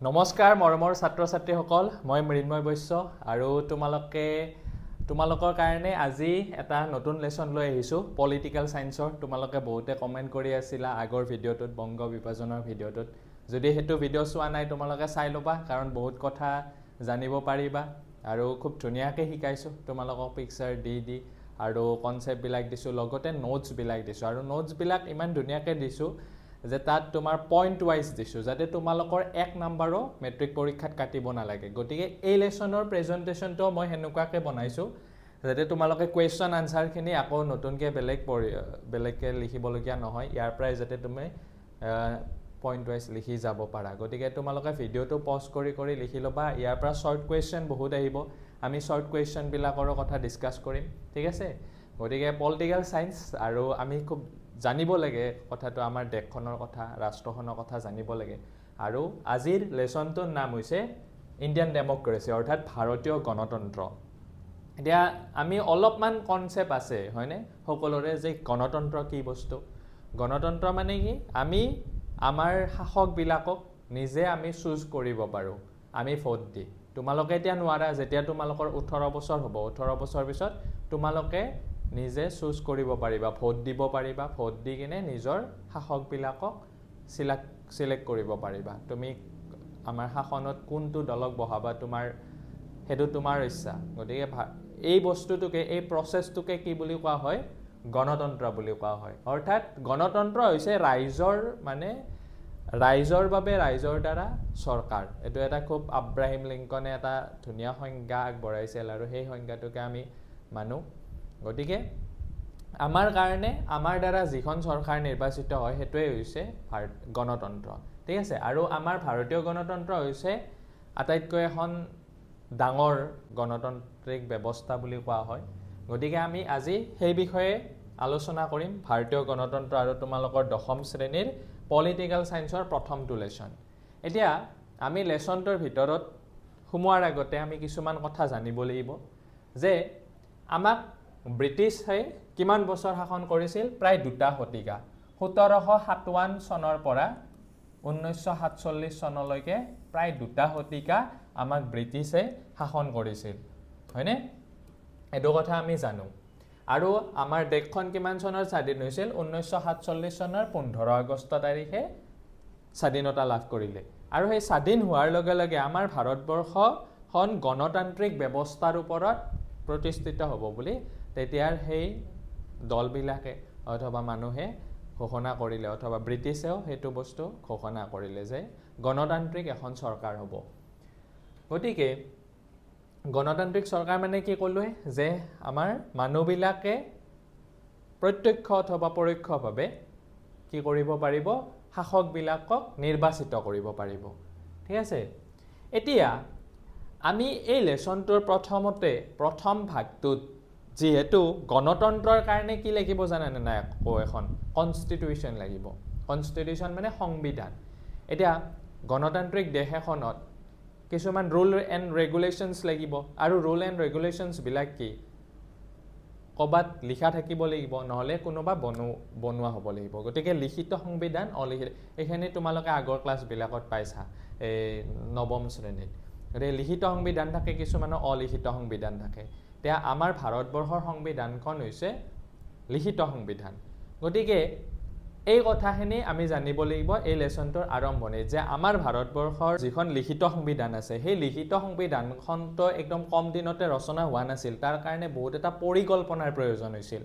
নমস্কাৰ মৰমৰ ছাত্ৰ ছাত্ৰীসকল মই মৃন্ময় বৈশ্য আৰু তোমালোকৰ কাৰণে আজি এটা নতুন লেসন লৈ আহিছো পলিটিক্যাল সায়েন্সৰ তোমালোকে বহুতে কমেন্ট কৰি আছিলা আগৰ ভিডিওটোত বংগ বিভাজনৰ ভিডিওটোত যদি হেতু ভিডিও চোৱা নাই তোমালোকে চাই লবা কাৰণ বহুত কথা জানিব পাৰিবা আৰু খুব ধুনিয়াকৈ শিকাইছো তোমালোকক পিকচাৰ দি আৰু কনসেপ্ট বিলাক দিছো লগতে নোটস বিলাক দিছো আৰু নোটস বিলাক ইমান ধুনিয়াকৈ দিছো যে তাত তোমাৰ পয়েন্ট ওয়াইজ দিছো যাতে তোমালোকৰ 1 নম্বৰো মেট্ৰিক পৰীক্ষাত কাটিব নালাগে গতিকে এই লেসনৰ প্ৰেজেন্টেশনটো মই হেনুকাকে বনাইছো যাতে তোমালোকে কোৱেশ্চন আনসাৰ খিনি আকৌ নতুনকে বেলেগকে লিখিবলগীয়া নহয় ইয়াৰ পৰাই যাতে তুমি পয়েন্ট ওয়াইজ লিখি যাব পাৰা গতিকে তোমালোকে ভিডিওটো পজ কৰি লিখি লবা ইয়াৰ পৰা শৰ্ট কোৱেশ্চন বহুত আহিব আমি শৰ্ট কোৱেশ্চন বিলাকৰ কথা ডিসকাস কৰিম ঠিক আছে গতিকে পলিটিক্যাল সায়েন্স আৰু আমি খুব জানিব লাগে কথাটো আমাৰ দেশখনৰ কথা ৰাষ্ট্ৰখনৰ কথা জানিব লাগে আৰু আজিৰ লেসনটোৰ নাম হৈছে ইন্ডিয়ান ডেমক্ৰেসি অৰ্থাৎ ভাৰতীয় গণতন্ত্ৰ এতিয়া আমি অলপমান কনসেপ্ট আছে হয়নে সকলোৰে যে গণতন্ত্ৰ কি বস্তু গণতন্ত্ৰ মানে কি আমি আমাৰ শাসক বিলাকক নিজে আমি চুজ কৰিব পাৰো আমি ভোট দি তোমালোকে এতিয়া নোৱাৰা যেতিয়া তোমালোকৰ 18 বছৰ হ'ব 18 বছৰ পিছত তোমালোকে নিজে চুজ কৰিব পাৰিবা ভোট দিব পাৰিবা ভোট দি কিনে নিজৰ শাসক বিলাকক সিলেক্ট কৰিব পাৰিবা তুমি আমাৰ শাসনত কোনটো দলক বহাবা তোমাৰ হেতু তোমাৰ ইচ্ছা গতিকে এই বস্তুটোকে এই প্ৰসেছটোকে কি বুলি কোৱা হয় গণতন্ত্ৰ বুলি কোৱা হয় অৰ্থাৎ গণতন্ত্ৰ হৈছে ৰাইজৰ বাবে ৰাইজৰ দ্বাৰা চৰকাৰ এটো এটা খুব আব্ৰাহিম লিংকনে এটা ধুনিয়া সংজ্ঞা আগবঢ়াইছিল আৰু সেই সংজ্ঞাটোকে আমি মানো গতিকে আমাৰ কাৰণে আমাৰ দ্বাৰা যিখন চৰকাৰ নিৰ্বাচিত হয় হেতুৱে হৈছে গণতন্ত্ৰ ঠিক আছে আৰু আমাৰ ভাৰতীয় গণতন্ত্ৰ হৈছে আটাইতকৈ এখন ডাঙৰ গণতান্ত্ৰিক ব্যৱস্থা বুলি কোৱা হয় গতিকে আমি আজি সেই বিষয়ে আলোচনা কৰিম ভাৰতীয় গণতন্ত্ৰ আৰু তোমালোকৰ দশম শ্ৰেণীৰ পলিটিক্যাল সায়েন্সৰ প্ৰথমটো লেসন এতিয়া আমি লেসনটোৰ ভিতৰত সোমোৱাৰ আগতে আমি কিছুমান কথা জানিব লাগিব যে আমাক ব্ৰিটিছে কিমান বছৰ শাসন কৰিছিল প্ৰায় 2 শতিকা 1757 চনৰ পৰা 1947 চনলৈকে প্ৰায় 2 শতিকা আমাক ব্ৰিটিছে শাসন কৰিছিল হয়নে এটো কথা আমি জানো আৰু আমাৰ দেশখন কিমান চনৰ স্বাধীন হৈছিল 1947 চনৰ 15 আগষ্ট তাৰিখে স্বাধীনতা লাভ কৰিলে আৰু সেই স্বাধীন হোৱাৰ লগে লগে আমাৰ ভাৰতবৰ্ষখন গণতান্ত্ৰিক ব্যৱস্থাৰ ওপৰত প্ৰতিষ্ঠিত হ'ব বুলি তেতিয়াৰ সেই দলবিলাকে অথবা মানুহে ঘোষণা কৰিলে অথবা ব্ৰিটিছেও হেতু বস্তু ঘোষণা কৰিলে যে গণতান্ত্ৰিক এখন চৰকাৰ হ'ব গতিকে গণতান্ত্ৰিক চৰকাৰ মানে কি কলোৱে যে আমাৰ মানুহবিলাকে প্ৰত্যক্ষ অথবা পৰোক্ষভাৱে কি কৰিব পাৰিব শাসক বিলাকক নিৰ্বাচিত কৰিব পাৰিব ঠিক আছে এতিয়া আমি এই লেসনটোৰ প্ৰথম ভাগটোত যেহেতু গণতন্ত্ৰৰ কাৰণে কি লাগিব জানেনে নাই এখন কনস্টিটিউশন লাগিব কনস্টিটিউশন মানে সংবিধান এতিয়া গণতান্ত্ৰিক দেশ এখনত কিছুমান ৰুল এন্ড ৰেগুলেশনস লাগিব আৰু ৰুল এন্ড ৰেগুলেশনস বিলাক কি কবাত লিখা থাকিব লাগিব নহলে কোনোবা বনোৱা হ'ব লাগিব গতিকে লিখিত সংবিধান অলিখিত এখানে তোমালোকে আগৰ ক্লাস বিলাকত পাইছা এই নৱম শ্ৰেণীত লিখিত সংবিধান থাকে কিছুমান অলিখিত সংবিধান থাকে তে আমাৰ ভাৰতবৰ্ষৰ সংবিধানখন হৈছে লিখিত সংবিধান গতিকে এই কথাখিনি আমি জানিব লাগিব এই লেসনটোৰ আৰম্ভণি যে আমাৰ ভাৰতবৰ্ষৰ যিখন লিখিত সংবিধান আছে সেই লিখিত সংবিধানখনটো একদম কম দিনতে ৰচনা হোৱা নাছিল তাৰ কাৰণে বহুত এটা পৰিকল্পনাৰ প্ৰয়োজন হৈছিল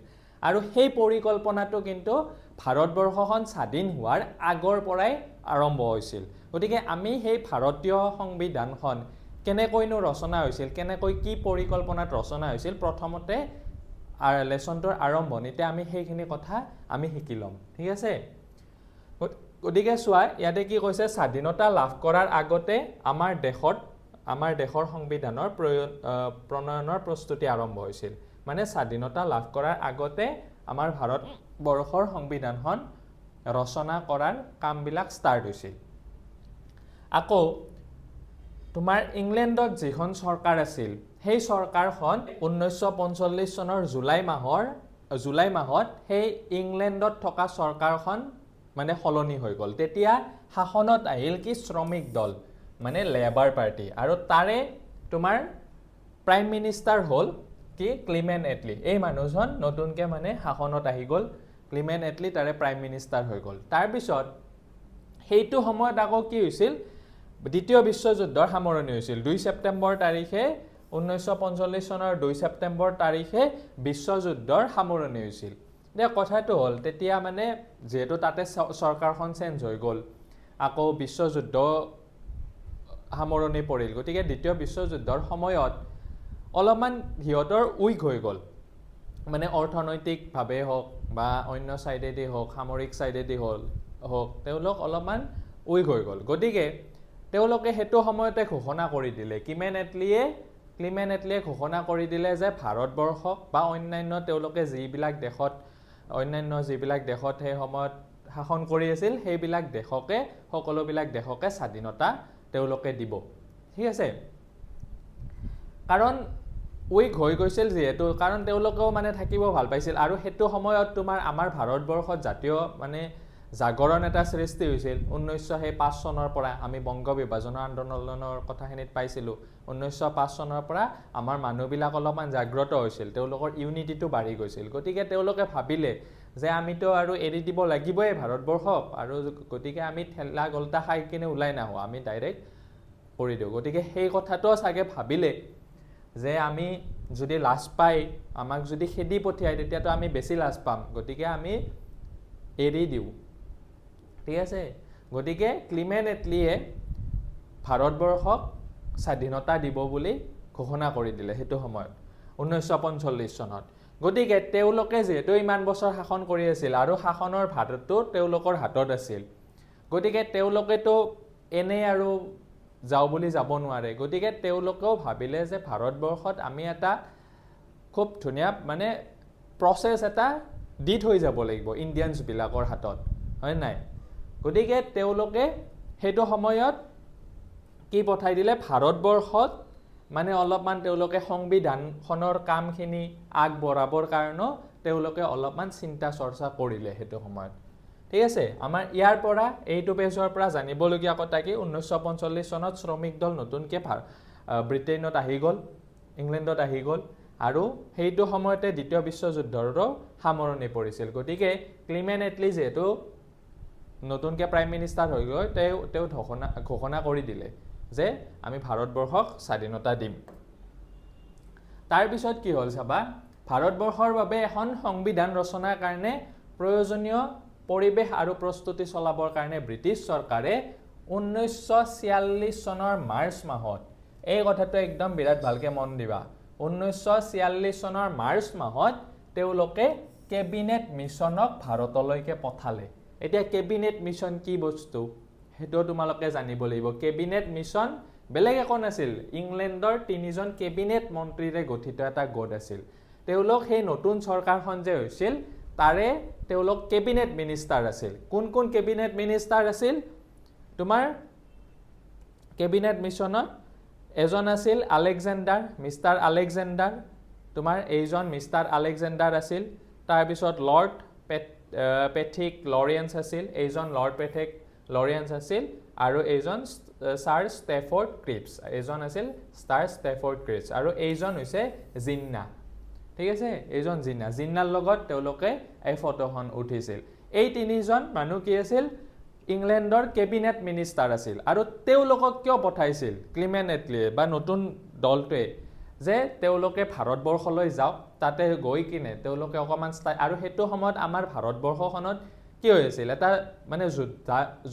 আৰু সেই পৰিকল্পনাটো কিন্তু ভাৰতবৰ্ষখন স্বাধীন হোৱাৰ আগৰ পৰাই আৰম্ভ হৈছিল গতিকে আমি সেই ভাৰতীয় সংবিধানখন কেনেকৈনো ৰচনা হৈছিল কেনেকৈ কি পৰিকল্পনাত ৰচনা হৈছিল প্ৰথমতে লেসনটোৰ আৰম্ভণিতে আমি সেইখিনি কথা আমি শিকি ল'ম ঠিক আছে গতিকে চোৱা ইয়াতে কি কৈছে স্বাধীনতা লাভ কৰাৰ আগতে আমাৰ দেশৰ সংবিধানৰ প্ৰণয়নৰ প্ৰস্তুতি আৰম্ভ হৈছিল মানে স্বাধীনতা লাভ কৰাৰ আগতে আমাৰ ভাৰতবৰ্ষৰ সংবিধানখন ৰচনা কৰাৰ কামবিলাক ষ্টাৰ্ট হৈছিল আকৌ তোমাৰ ইংলেণ্ডত যিখন চৰকাৰ আছিল সেই চৰকাৰখন 1945 চনৰ জুলাই মাহত সেই ইংলেণ্ডত থকা চৰকাৰখন মানে হলনি হৈ গল তেতিয়া শাসনত আহিল কি শ্ৰমিক দল মানে লেবাৰ পাৰ্টি আৰু তাৰে তোমাৰ প্ৰাইম মিনিষ্টাৰ হ'ল কি ক্লিমেণ্ট এটলি এই মানুহজন নতুনকে মানে শাসনত আহি গ'ল ক্লিমেণ্ট এটলি তাৰে প্ৰাইম মিনিষ্টাৰ হৈ গ'ল তাৰপিছত সেইটো সময়ত আকৌ কি হৈছিল দ্বিতীয় বিশ্বযুদ্ধৰ সামৰণি হৈছিল 2 ছেপ্টেম্বৰ তাৰিখে 1945 চনৰ 2 ছেপ্টেম্বৰ তাৰিখে বিশ্বযুদ্ধৰ সামৰণি হৈছিল এতিয়া কথাটো হ'ল তেতিয়া মানে যেহেতু তাতে চৰকাৰখন চেঞ্জ হৈ গ'ল আকৌ বিশ্বযুদ্ধ সামৰণি পৰিল গতিকে দ্বিতীয় বিশ্বযুদ্ধৰ সময়ত অলপমান হিহঁতৰ উইক হৈ গ'ল মানে অৰ্থনৈতিকভাৱে হওক বা অন্য সাইডেদি হওক সামৰিক সাইডেদি হওক তেওঁলোক অলপমান উইক হৈ গ'ল গতিকে তেওঁলোকে হেতু সময়তে ঘোষণা কৰি দিলে ক্লিমেণ্ট এটলিয়ে ঘোষণা কৰি দিলে যে ভাৰতবৰ্ষক বা অন্যান্য তেওঁলোকে যিবিলাক দেশত সেই সময়ত শাসন কৰি আছিল সেইবিলাক দেশকে সকলোবিলাক দেশকে স্বাধীনতা তেওঁলোকে দিব ঠিক আছে কাৰণ উইক হৈ গৈছিল যেহেতু কাৰণ তেওঁলোকেও মানে থাকিব ভাল পাইছিল আৰু হেতু সময়ত তোমাৰ আমাৰ ভাৰতবৰ্ষত জাতীয় মানে জাগৰণ এটা সৃষ্টি হৈছিল 1905 চনৰ পৰা আমি বংগ বিভাজনৰ আন্দোলনৰ কথাখিনিত পাইছিলোঁ 1905 চনৰ পৰা আমাৰ মানুহবিলাক অলপমান জাগ্ৰত হৈছিল তেওঁলোকৰ ইউনিটিটো বাঢ়ি গৈছিল গতিকে তেওঁলোকে ভাবিলে যে আমিতো আৰু এৰি দিব লাগিবই ভাৰতবৰ্ষক আৰু গতিকে আমি ঠেলা গলতা খাই কিনে ওলাই নাহো আমি ডাইৰেক্ট কৰি দিওঁ গতিকে সেই কথাটো চাগে ভাবিলে যে আমি যদি লাজ পাই আমাক যদি খেদি পঠিয়াই তেতিয়াতো আমি বেছি লাজ পাম গতিকে আমি এৰি দিওঁ ঠিক আছে গতিকে ক্লিমেণ্ট এটলিয়ে ভাৰতবৰ্ষক স্বাধীনতা দিব বুলি ঘোষণা কৰি দিলে হেতু সময়ত 1945 চনত গতিকে তেওঁলোকে যেহেতু ইমান বছৰ শাসন কৰি আছিল আৰু শাসনৰ ভাৰটো তেওঁলোকৰ হাতত আছিল গতিকে তেওঁলোকেতো এনে আৰু যাও বুলি যাব নোৱাৰে গতিকে তেওঁলোকেও ভাবিলে যে ভাৰতবৰ্ষত আমি এটা খুব ধুনীয়া মানে প্ৰসেস এটা দি থৈ যাব লাগিব ইণ্ডিয়ানছ বিলাকৰ হাতত হয় নাই গতিকে তেওঁলোকে হেতু সময়ত কি পঠাই দিলে ভাৰতবৰ্ষত মানে অলপমান তেওঁলোকে সংবিধানখনৰ কামখিনি আগবঢ়াবৰ কাৰণে তেওঁলোকে অলপমান চিন্তা চৰ্চা কৰিলে হেতু সময়ত ঠিক আছে আমাৰ ইয়াৰ পৰা এইটো পেজৰ পৰা জানিবলগীয়া কথা কি 1945 চনত শ্ৰমিক দল নতুনকে ব্ৰিটেইনত আহি গ'ল ইংলেণ্ডত আহি গ'ল আৰু সেইটো সময়তে দ্বিতীয় বিশ্বযুদ্ধৰো সামৰণি পৰিছিল গতিকে ক্লিমেণ্ট এটলি যেহেতু নতুনকে প্ৰাইম মিনিষ্টাৰ হৈ গ'ল তেওঁ ঘোষণা কৰি দিলে যে আমি ভাৰতবৰ্ষক স্বাধীনতা দিম তাৰপিছত কি হ'ল চাবা ভাৰতবৰ্ষৰ বাবে এখন সংবিধান ৰচনাৰ কাৰণে প্ৰয়োজনীয় পৰিবেশ আৰু প্ৰস্তুতি চলাবৰ কাৰণে ব্ৰিটিছ চৰকাৰে 1946 চনৰ মাৰ্চ মাহত এই কথাটো একদম বিৰাট ভালকে মন দিবা 1946 চনৰ মাৰ্চ মাহত তেওঁলোকে কেবিনেট মিছনক ভাৰতলৈকে পঠালে এতিয়া কেবিনেট মিছন কি বস্তু হেতু তোমালোকে জানিব লাগিব কেবিনেট মিছন বেলেগ একো নাছিল ইংলেণ্ডৰ 3জন কেবিনেট মন্ত্ৰীৰে গঠিত এটা গোট আছিল তেওঁলোক সেই নতুন চৰকাৰখন যে হৈছিল তাৰে তেওঁলোক কেবিনেট মিনিষ্টাৰ আছিল কোন কেবিনেট মিনিষ্টাৰ আছিল তোমাৰ কেবিনেট মিছনত এজন আছিল মিষ্টাৰ আলেকজেণ্ডাৰ তোমাৰ এইজন মিষ্টাৰ আলেকজেণ্ডাৰ আছিল তাৰ পিছত লৰ্ড পেথিক লৰেন্স আছিল এইজন লৰ্ড পেথিক লৰেন্স আছিল আৰু এইজন ছাৰ ষ্টেফৰ্ড ক্ৰিপছ এইজন আছিল ছাৰ ষ্টেফৰ্ড ক্ৰিপছ আৰু এইজন হৈছে জিন্না ঠিক আছে এইজন জিন্নাৰ লগত তেওঁলোকে এই ফটোখন উঠিছিল এই তিনিজন মানুহ কি আছিল ইংলেণ্ডৰ কেবিনেট মিনিষ্টাৰ আছিল আৰু তেওঁলোকক কিয় পঠাইছিল ক্লিমেণ্ট এটলিয়ে বা নতুন দলটোৱে যে তেওঁলোকে ভাৰতবৰ্ষলৈ যাওক তাতে গৈ কিনে তেওঁলোকে অকমান আৰু হেতু সময়ত আমাৰ ভাৰতবৰ্ষখনত কি হৈছিল এটা মানে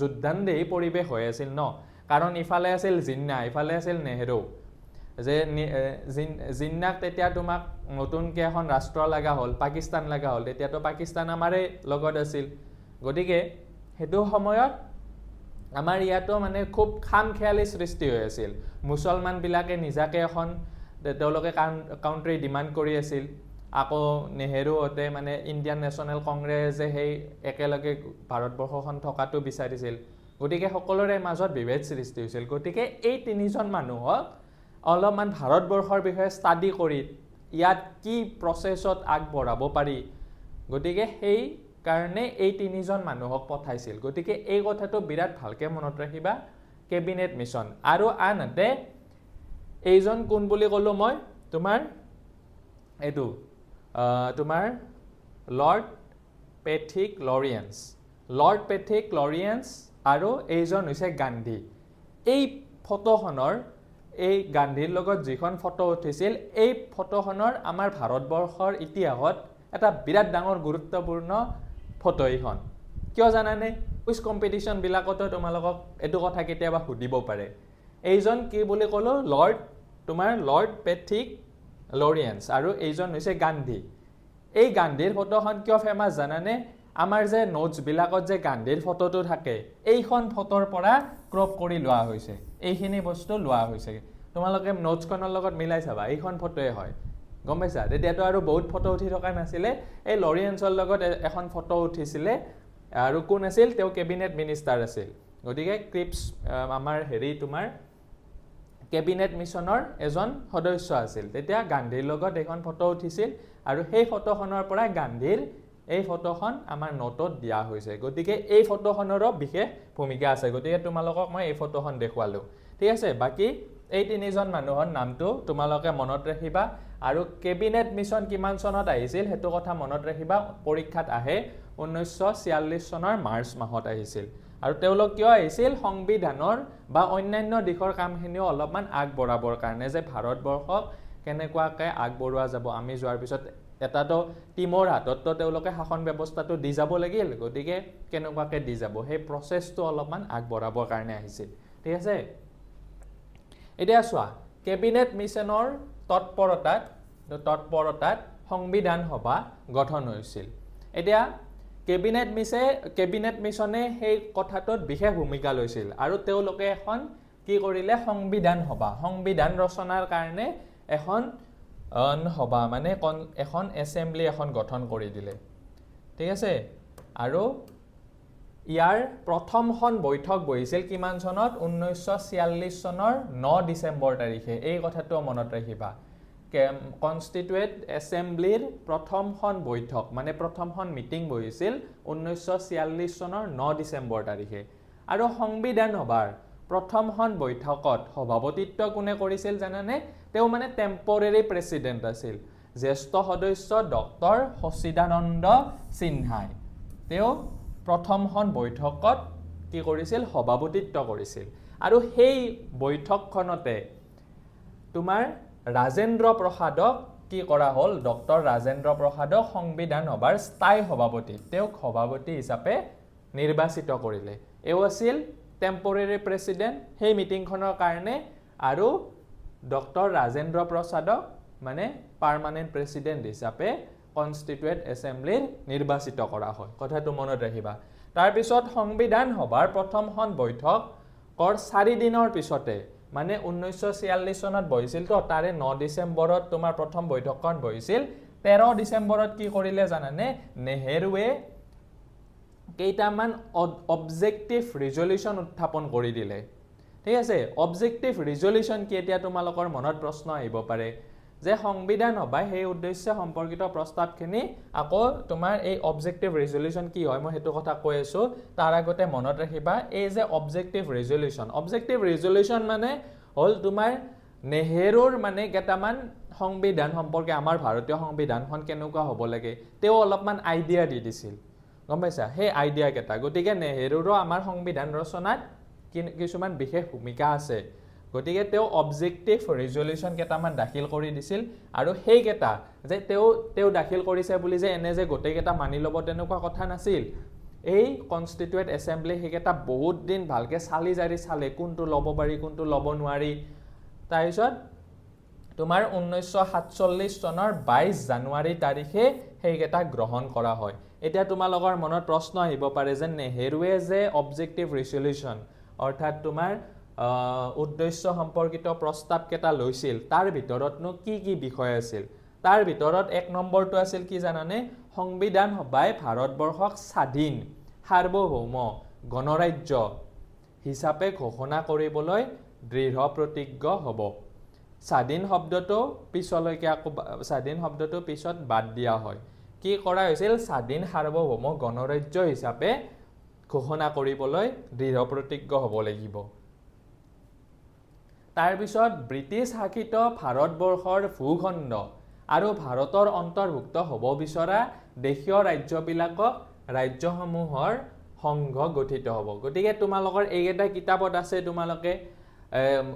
যুদ্ধান্দেহী পৰিৱেশ হৈ আছিল ন কাৰণ ইফালে আছিল জিন্না ইফালে আছিল নেহেৰু যে জিন্নাক তেতিয়া তোমাক নতুনকে এখন ৰাষ্ট্ৰ লাগা হ'ল পাকিস্তান লাগা হ'ল তেতিয়াতো পাকিস্তান আমাৰে লগত আছিল গতিকে হেতু সময়ত আমাৰ ইয়াতো মানে খুব খামখেয়ালি সৃষ্টি হৈ আছিল মুছলমান বিলাকে নিজাকে এখন তেওঁলোকে কাউন্ট্ৰি ডিমান্ড কৰি আছিল আকৌ নেহেৰুহঁতে মানে ইণ্ডিয়ান নেশ্যনেল কংগ্ৰেছে সেই একেলগে ভাৰতবৰ্ষখন থকাটো বিচাৰিছিল গতিকে সকলোৰে মাজত বিভেদ সৃষ্টি হৈছিল গতিকে এই তিনিজন মানুহক অলপমান ভাৰতবৰ্ষৰ বিষয়ে ষ্টাডি কৰি ইয়াত কি প্ৰচেছত আগবঢ়াব পাৰি গতিকে সেই কাৰণে এই তিনিজন মানুহক পঠাইছিল গতিকে এই কথাটো বিৰাট ভালকে মনত ৰাখিবা কেবিনেট মিছন আৰু আনহাতে এইজন কোন বুলি ক'লো মই তোমাৰ এইটো তোমাৰ লৰ্ড পেথিক লৰিয়েন্স আৰু এইজন হৈছে গান্ধী এই ফটোখনৰ এই গান্ধীৰ লগত যিখন ফটো উঠিছিল এই ফটোখনৰ আমাৰ ভাৰতবৰ্ষৰ ইতিহাসত এটা বিৰাট ডাঙৰ গুৰুত্বপূৰ্ণ ফটো এইখন কিয় জানানে কুইজ কম্পিটিশন বিলাকতো তোমালোকক এটো কথা কেতিয়াবা সুধিব পাৰে এইজন কি বুলি ক'লো লৰ্ড পেথিক লৰিয়েন্স আৰু এইজন হৈছে গান্ধী এই গান্ধীৰ ফটোখন কিয় ফেমাস জানানে আমাৰ যে নোটস বিলাকত যে গান্ধীৰ ফটোটো থাকে এইখন ফটোৰ পৰা ক্ৰপ কৰি লোৱা হৈছে এইখিনি বস্তু লোৱা হৈছে তোমালোকে নোটছখনৰ লগত মিলাই চাবা এইখন ফটোৱে হয় গম পাইছা তেতিয়াতো আৰু বহুত ফটো উঠি থকা নাছিলে এই লৰিয়েন্সৰ লগত এখন ফটো উঠিছিলে আৰু কোন আছিল তেওঁ কেবিনেট মিনিষ্টাৰ আছিল গতিকে ক্ৰিপছ আমাৰ হেৰি তোমাৰ কেবিনেট মিছনৰ এজন সদস্য আছিল তেতিয়া গান্ধীৰ লগত এখন ফটো উঠিছিল আৰু সেই ফটোখনৰ পৰা গান্ধীৰ এই ফটোখন আমাৰ নোটত দিয়া হৈছে গতিকে এই ফটোখনৰো বিশেষ ভূমিকা আছে গতিকে তোমালোকক মই এই ফটোখন দেখুৱালো ঠিক আছে বাকি এই তিনিজন মানুহৰ নামটো তোমালোকে মনত ৰাখিবা আৰু কেবিনেট মিছন কিমান চনত আহিছিল হেতু কথা মনত ৰাখিবা পৰীক্ষাত আহে 1946 চনৰ মাৰ্চ মাহত আহিছিল আৰু তেওঁলোক কিয় আহিছিল সংবিধানৰ বা অন্যান্য দিশৰ কামখিনিও অলপমান আগবঢ়াবৰ কাৰণে যে ভাৰতবৰ্ষক কেনেকুৱাকৈ আগবঢ়োৱা যাব আমি যোৱাৰ পিছত এটাতো টিমৰ হাতত তেওঁলোকে শাসন ব্যৱস্থাটো দি যাব লাগিল গতিকে কেনেকুৱাকৈ দি যাব সেই প্ৰচেছটো অলপমান আগবঢ়াবৰ কাৰণে আহিছিল ঠিক আছে এতিয়া চোৱা কেবিনেট মিছনৰ তৎপৰতাত সংবিধান সভা গঠন হৈছিল এতিয়া কেবিনেট মিছনে সেই কথাটোত বিশেষ ভূমিকা লৈছিল আৰু তেওঁলোকে এখন কি কৰিলে সংবিধান ৰচনাৰ কাৰণে এখন সভা মানে এখন এছেম্বলি এখন গঠন কৰি দিলে ঠিক আছে আৰু ইয়াৰ প্ৰথমখন বৈঠক বহিছিল কিমান চনত 1946 চনৰ 9 ডিসেম্বৰ তাৰিখে এই কথাটো মনত ৰাখিবা কনস্টিটিউয়েন্ট এছেম্বলিৰ প্ৰথমখন বৈঠক মানে প্ৰথমখন মিটিং বহিছিল 1946 চনৰ 9 ডিসেম্বৰ তাৰিখে আৰু সংবিধান সভাৰ প্ৰথমখন বৈঠকত সভাপতিত্ব কোনে কৰিছিল জানানে তেওঁ মানে টেম্পৰেৰী প্ৰেসিডেন্ট আছিল জ্যেষ্ঠ সদস্য ডক্টৰ সচিদানন্দ সিনহাই তেওঁ প্ৰথমখন বৈঠকত কি কৰিছিল সভাপতিত্ব কৰিছিল আৰু সেই বৈঠকখনতে তোমাৰ ৰাজেন্দ্ৰ প্ৰসাদক কি কৰা হল ডক্টৰ ৰাজেন্দ্ৰ প্ৰসাদক সংবিধান সভাৰ স্থায়ী সভাপতি তেওঁক সভাপতি হিচাপে নিৰ্বাচিত কৰিলে এও আছিল টেম্পৰেৰী প্ৰেসিডেন্ট সেই মিটিংখনৰ কাৰণে আৰু ডক্টৰ ৰাজেন্দ্ৰ প্ৰসাদক মানে পাৰ্মানেন্ট প্ৰেসিডেন্ট হিচাপে কনস্টিটিউয়েন্ট এছেম্বলিৰ নিৰ্বাচিত কৰা হয় কথাটো মনত ৰাখিবা তাৰ পিছত সংবিধান সভাৰ প্ৰথমখন বৈঠকৰ 4 দিনৰ পিছতে মানে 1946 চনত বহিছিল তো তাৰে 9 ডিসেম্বৰত তোমাৰ প্ৰথম বৈঠকখন বহিছিল 13 ডিসেম্বৰত কি কৰিলে জানানে নেহেৰুৱে কেইটামান অবজেক্টিভ ৰিজলিউশন উত্থাপন কৰি দিলে ঠিক আছে অবজেক্টিভ ৰিজলিউশন কি এতিয়া তোমালোকৰ মনত প্ৰশ্ন আহিব পাৰে যে সংবিধান সভাই সেই উদ্দেশ্য সম্পৰ্কিত প্ৰস্তাৱখিনি আকৌ তোমাৰ এই অবজেক্টিভ ৰিজলিউশন কি হয় মই হেতু কথা কৈ আছো তাৰ আগতে মনত ৰাখিবা এই যে অবজেক্টিভ ৰিজলিউশন মানে হল তোমাৰ নেহেৰুৰ মানে কেইটামান সংবিধান সম্পৰ্কে আমাৰ ভাৰতীয় সংবিধানখন কেনেকুৱা হ'ব লাগে তেওঁ অলপমান আইডিয়া দি দিছিল গম পাইছা সেই আইডিয়া কেইটা গতিকে নেহেৰুৰো আমাৰ সংবিধান ৰচনাত কিছুমান বিশেষ ভূমিকা আছে গতিকে তেওঁ অবজেক্টিভ ৰিজলিউশন কেইটামান দাখিল কৰি দিছিল আৰু সেই কেইটা যে তেওঁ দাখিল কৰিছে বুলি যে এনে যে গোটেই কেইটা মানি ল'ব তেনেকুৱা কথা নাছিল এই কনস্টিটিউয়েন্ট এছেম্বলি হেকেটা বহুত দিন ভালকে চালে কোনটো ল'ব পাৰি কোনটো ল'ব নোৱাৰি তাৰপিছত তোমাৰ 1947 চনৰ 22 জানুৱাৰী তাৰিখে হেকেটা গ্ৰহণ কৰা হয় এতিয়া তোমালোকৰ মনত প্ৰশ্ন আহিব পাৰে যে নেহেৰুৱে যে অবজেক্টিভ ৰিজলিউশন অৰ্থাৎ তোমাৰ উদ্দেশ্য সম্পৰ্কিত প্ৰস্তাৱ কেটা লৈছিল তাৰ ভিতৰতনো কি বিষয় আছিল তাৰ ভিতৰত এক নম্বৰটো আছিল কি জানানে সংবিধান সভাই ভাৰতবৰ্ষক স্বাধীন সাৰ্বভৌম গণৰাজ্য হিচাপে ঘোষণা কৰিবলৈ দৃঢ় প্ৰতিজ্ঞ হ'ব স্বাধীন শব্দটো পিছত বাদ দিয়া হয় কি কৰা হৈছিল স্বাধীন সাৰ্বভৌম গণৰাজ্য হিচাপে ঘোষণা কৰিবলৈ দৃঢ় প্ৰতিজ্ঞ হ'ব লাগিব তাৰ পিছত ব্ৰিটিছ শাসিত ভাৰতবৰ্ষৰ ভূখণ্ড আৰু ভাৰতৰ অন্তৰ্ভুক্ত হ'ব বিচৰা দেশীয় ৰাজ্যবিলাকক ৰাজ্যসমূহৰ সংঘ গঠিত হ'ব গতিকে তোমালোকৰ এইকেইটা কিতাপত আছে তোমালোকে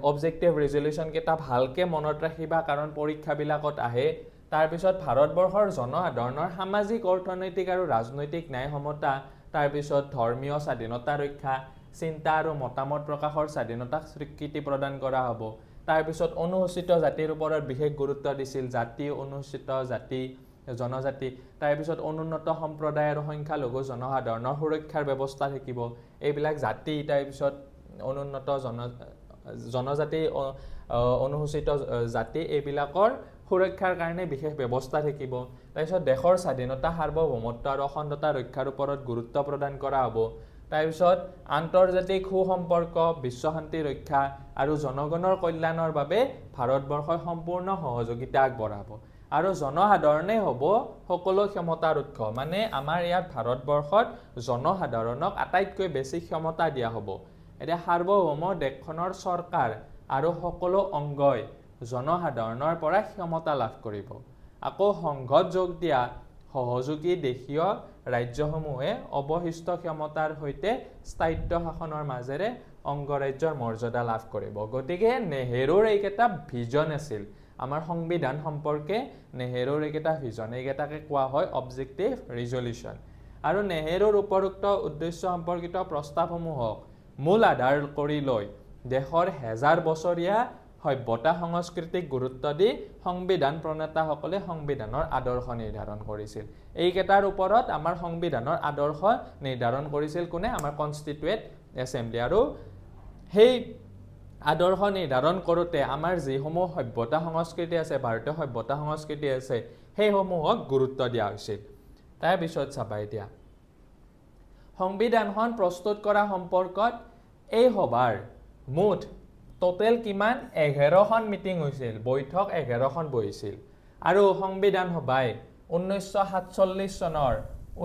অবজেক্টিভ ৰেজলিউশ্যন কেইটা ভালকে মনত ৰাখিবা কাৰণ পৰীক্ষাবিলাকত আহে তাৰ পিছত ভাৰতবৰ্ষৰ জনসাধাৰণৰ সামাজিক অৰ্থনৈতিক আৰু ৰাজনৈতিক ন্যায় সমতা তাৰ পিছত ধৰ্মীয় স্বাধীনতা ৰক্ষা চিন্তা আৰু মতামত প্ৰকাশৰ স্বাধীনতাক স্বীকৃতি প্ৰদান কৰা হ'ব তাৰ পিছত অনুসূচিত জাতিৰ ওপৰত বিশেষ গুৰুত্ব দিছিল জাতি অনুসূচিত জাতি জনজাতি তাৰ পিছত অনুন্নত সম্প্ৰদায় আৰু সংখ্যালঘু জনসাধাৰণৰ সুৰক্ষাৰ ব্যৱস্থা থাকিব এইবিলাক জাতি তাৰ পিছত অনুন্নত জনজাতি অনুসূচিত জাতি এইবিলাকৰ সুৰক্ষাৰ কাৰণে বিশেষ ব্যৱস্থা থাকিব তাৰ পিছত দেশৰ স্বাধীনতা সাৰ্বভৌমত্ব আৰু অখণ্ডতা ৰক্ষাৰ ওপৰত গুৰুত্ব প্ৰদান কৰা হ'ব তাৰ পিছত আন্তৰ্জাতিক সুসম্পৰ্ক বিশ্ব শান্তি ৰক্ষা আৰু জনগণৰ কল্যাণৰ বাবে ভাৰতবৰ্ষই সম্পূৰ্ণ সহযোগিতা আগবঢ়াব আৰু জনসাধাৰণে হ'ব সকলো ক্ষমতাৰ উৎস মানে আমাৰ ইয়াত ভাৰতবৰ্ষত জনসাধাৰণক আটাইতকৈ বেছি ক্ষমতা দিয়া হ'ব এতিয়া সাৰ্বভৌম দেশখনৰ চৰকাৰ আৰু সকলো অংগই জনসাধাৰণৰ পৰা ক্ষমতা লাভ কৰিব আকৌ সংঘত যোগ দিয়া সহযোগী দেশীয় ৰাজ্যসমূহে অৱশিষ্ট ক্ষমতাৰ সৈতে স্থায়িত্ব শাসনৰ মাজেৰে অংগৰাজ্যৰ মৰ্যাদা লাভ কৰিব গতিকে নেহেৰুৰ এইকেইটা ভিজন আছিল আমাৰ সংবিধান সম্পৰ্কে নেহেৰুৰ এইকেইটা ভিজন এইকেইটাকে কোৱা হয় অবজেক্টিভ ৰেজলিউশ্যন আৰু নেহেৰুৰ উপৰোক্ত উদ্দেশ্য সম্পৰ্কিত প্ৰস্তাৱসমূহক মূল আধাৰ কৰি লৈ দেশৰ হেজাৰ বছৰীয়া সভ্যতা সংস্কৃতিক গুৰুত্ব দি সংবিধান প্ৰণেতাসকলে সংবিধানৰ আদৰ্শ নিৰ্ধাৰণ কৰিছিল এইকেইটাৰ ওপৰত আমাৰ সংবিধানৰ আদৰ্শ নিৰ্ধাৰণ কৰিছিল কোনে আমাৰ কনষ্টিটিউৱেণ্ট এছেম্বলি আৰু সেই আদৰ্শ নিৰ্ধাৰণ কৰোঁতে আমাৰ যিসমূহ সভ্যতা সংস্কৃতি আছে ভাৰতীয় সভ্যতা সংস্কৃতি আছে সেইসমূহক গুৰুত্ব দিয়া হৈছিল তাৰপিছত চাবা এতিয়া সংবিধানখন প্ৰস্তুত কৰা সম্পৰ্কত এই সভাৰ মুঠ টোটেল কিমান 11খন মিটিং হৈছিল বৈঠক 11খন বহিছিল আৰু সংবিধান সভাই 1947 চনৰ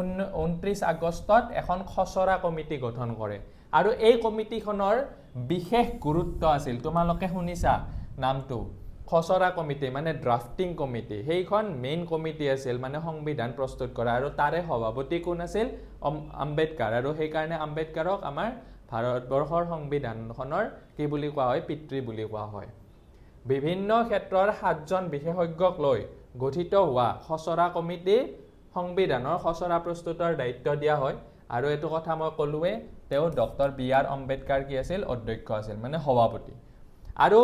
29 আগষ্টত এখন খচৰা কমিটি গঠন কৰে আৰু এই কমিটিখনৰ বিশেষ গুৰুত্ব আছিল তোমালোকে শুনিছা নামটো খচৰা কমিটি মানে ড্ৰাফটিং কমিটি সেইখন মেইন কমিটি আছিল মানে সংবিধান প্ৰস্তুত কৰা আৰু তাৰে সভাপতি কোন আছিল আম্বেদকাৰ আৰু সেইকাৰণে আম্বেদকাৰক আমাৰ ভাৰতবৰ্ষৰ সংবিধানখনৰ কি বুলি কোৱা হয় পিতৃ বুলি কোৱা হয় বিভিন্ন ক্ষেত্ৰৰ 7জন বিশেষজ্ঞক লৈ গঠিত হোৱা খচৰা কমিটি সংবিধানৰ খচৰা প্ৰস্তুতৰ দায়িত্ব দিয়া হয় আৰু এইটো কথা মই ক'লোৱে তেওঁ ডক্টৰ বি.আৰ. আম্বেদকাৰ কি আছিল অধ্যক্ষ আছিল মানে সভাপতি আৰু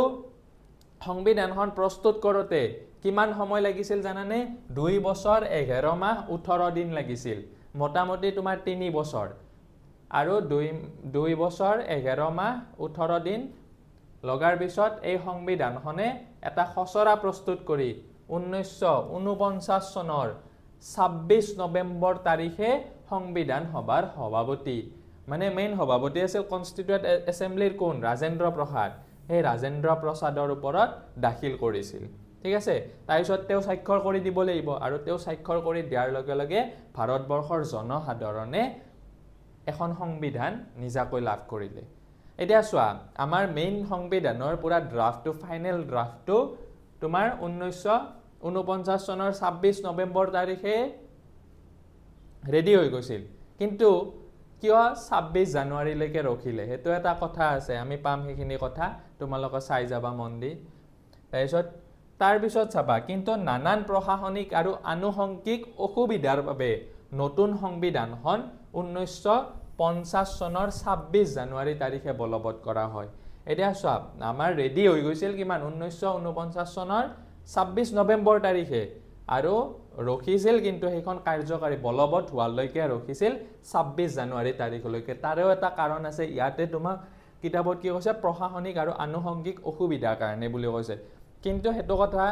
সংবিধানখন প্ৰস্তুত কৰোঁতে কিমান সময় লাগিছিল জানানে 2 বছৰ 11 মাহ 18 দিন লাগিছিল মোটামুটি তোমাৰ 3 বছৰ আৰু 2 বছৰ 11 মাহ 18 দিন লগাৰ পিছত এই সংবিধানখনে এটা খচৰা প্ৰস্তুত কৰি 1949 চনৰ 26 নৱেম্বৰ তাৰিখে সংবিধান সভাৰ সভাপতি মানে মেইন সভাপতি আছিল কনষ্টিটিউৱেণ্ট এছেম্বলিৰ কোন ৰাজেন্দ্ৰ প্ৰসাদ সেই ৰাজেন্দ্ৰ প্ৰসাদৰ ওপৰত দাখিল কৰিছিল ঠিক আছে তাৰপিছত তেওঁ স্বাক্ষৰ কৰি দিব লাগিব আৰু তেওঁ স্বাক্ষৰ কৰি দিয়াৰ লগে লগে ভাৰতবৰ্ষৰ জনসাধাৰণে এখন সংবিধান নিজাকৈ লাভ কৰিলে এতিয়া চোৱা আমাৰ মেইন সংবিধানৰ পুৰা ড্ৰাফটটো ফাইনেল ড্ৰাফটটো তোমাৰ 1949 চনৰ 26 নৱেম্বৰ তাৰিখে ৰেডি হৈ গৈছিল কিন্তু কিয় 26 জানুৱাৰীলৈকে ৰখিলে সেইটো এটা কথা আছে আমি পাম সেইখিনি কথা তোমালোকে চাই যাবা মন দি তাৰপিছত চাবা কিন্তু নানান প্ৰশাসনিক আৰু আনুষংগিক অসুবিধাৰ বাবে নতুন সংবিধানখন 1950 চনৰ 26 জানুৱাৰী তাৰিখে বলবৎ কৰা হয় এতিয়া চোৱা আমাৰ ৰেডি হৈ গৈছিল কিমান 1949 চনৰ 26 নৱেম্বৰ তাৰিখে আৰু ৰখিছিল কিন্তু সেইখন কাৰ্যকাৰী বলবৎ হোৱালৈকে ৰখিছিল 26 জানুৱাৰী তাৰিখলৈকে তাৰেও এটা কাৰণ আছে ইয়াতে তোমাক কিতাপত কি কৈছে প্ৰশাসনিক আৰু আনুষংগিক অসুবিধাৰ কাৰণে বুলি কৈছে কিন্তু হেতু কথা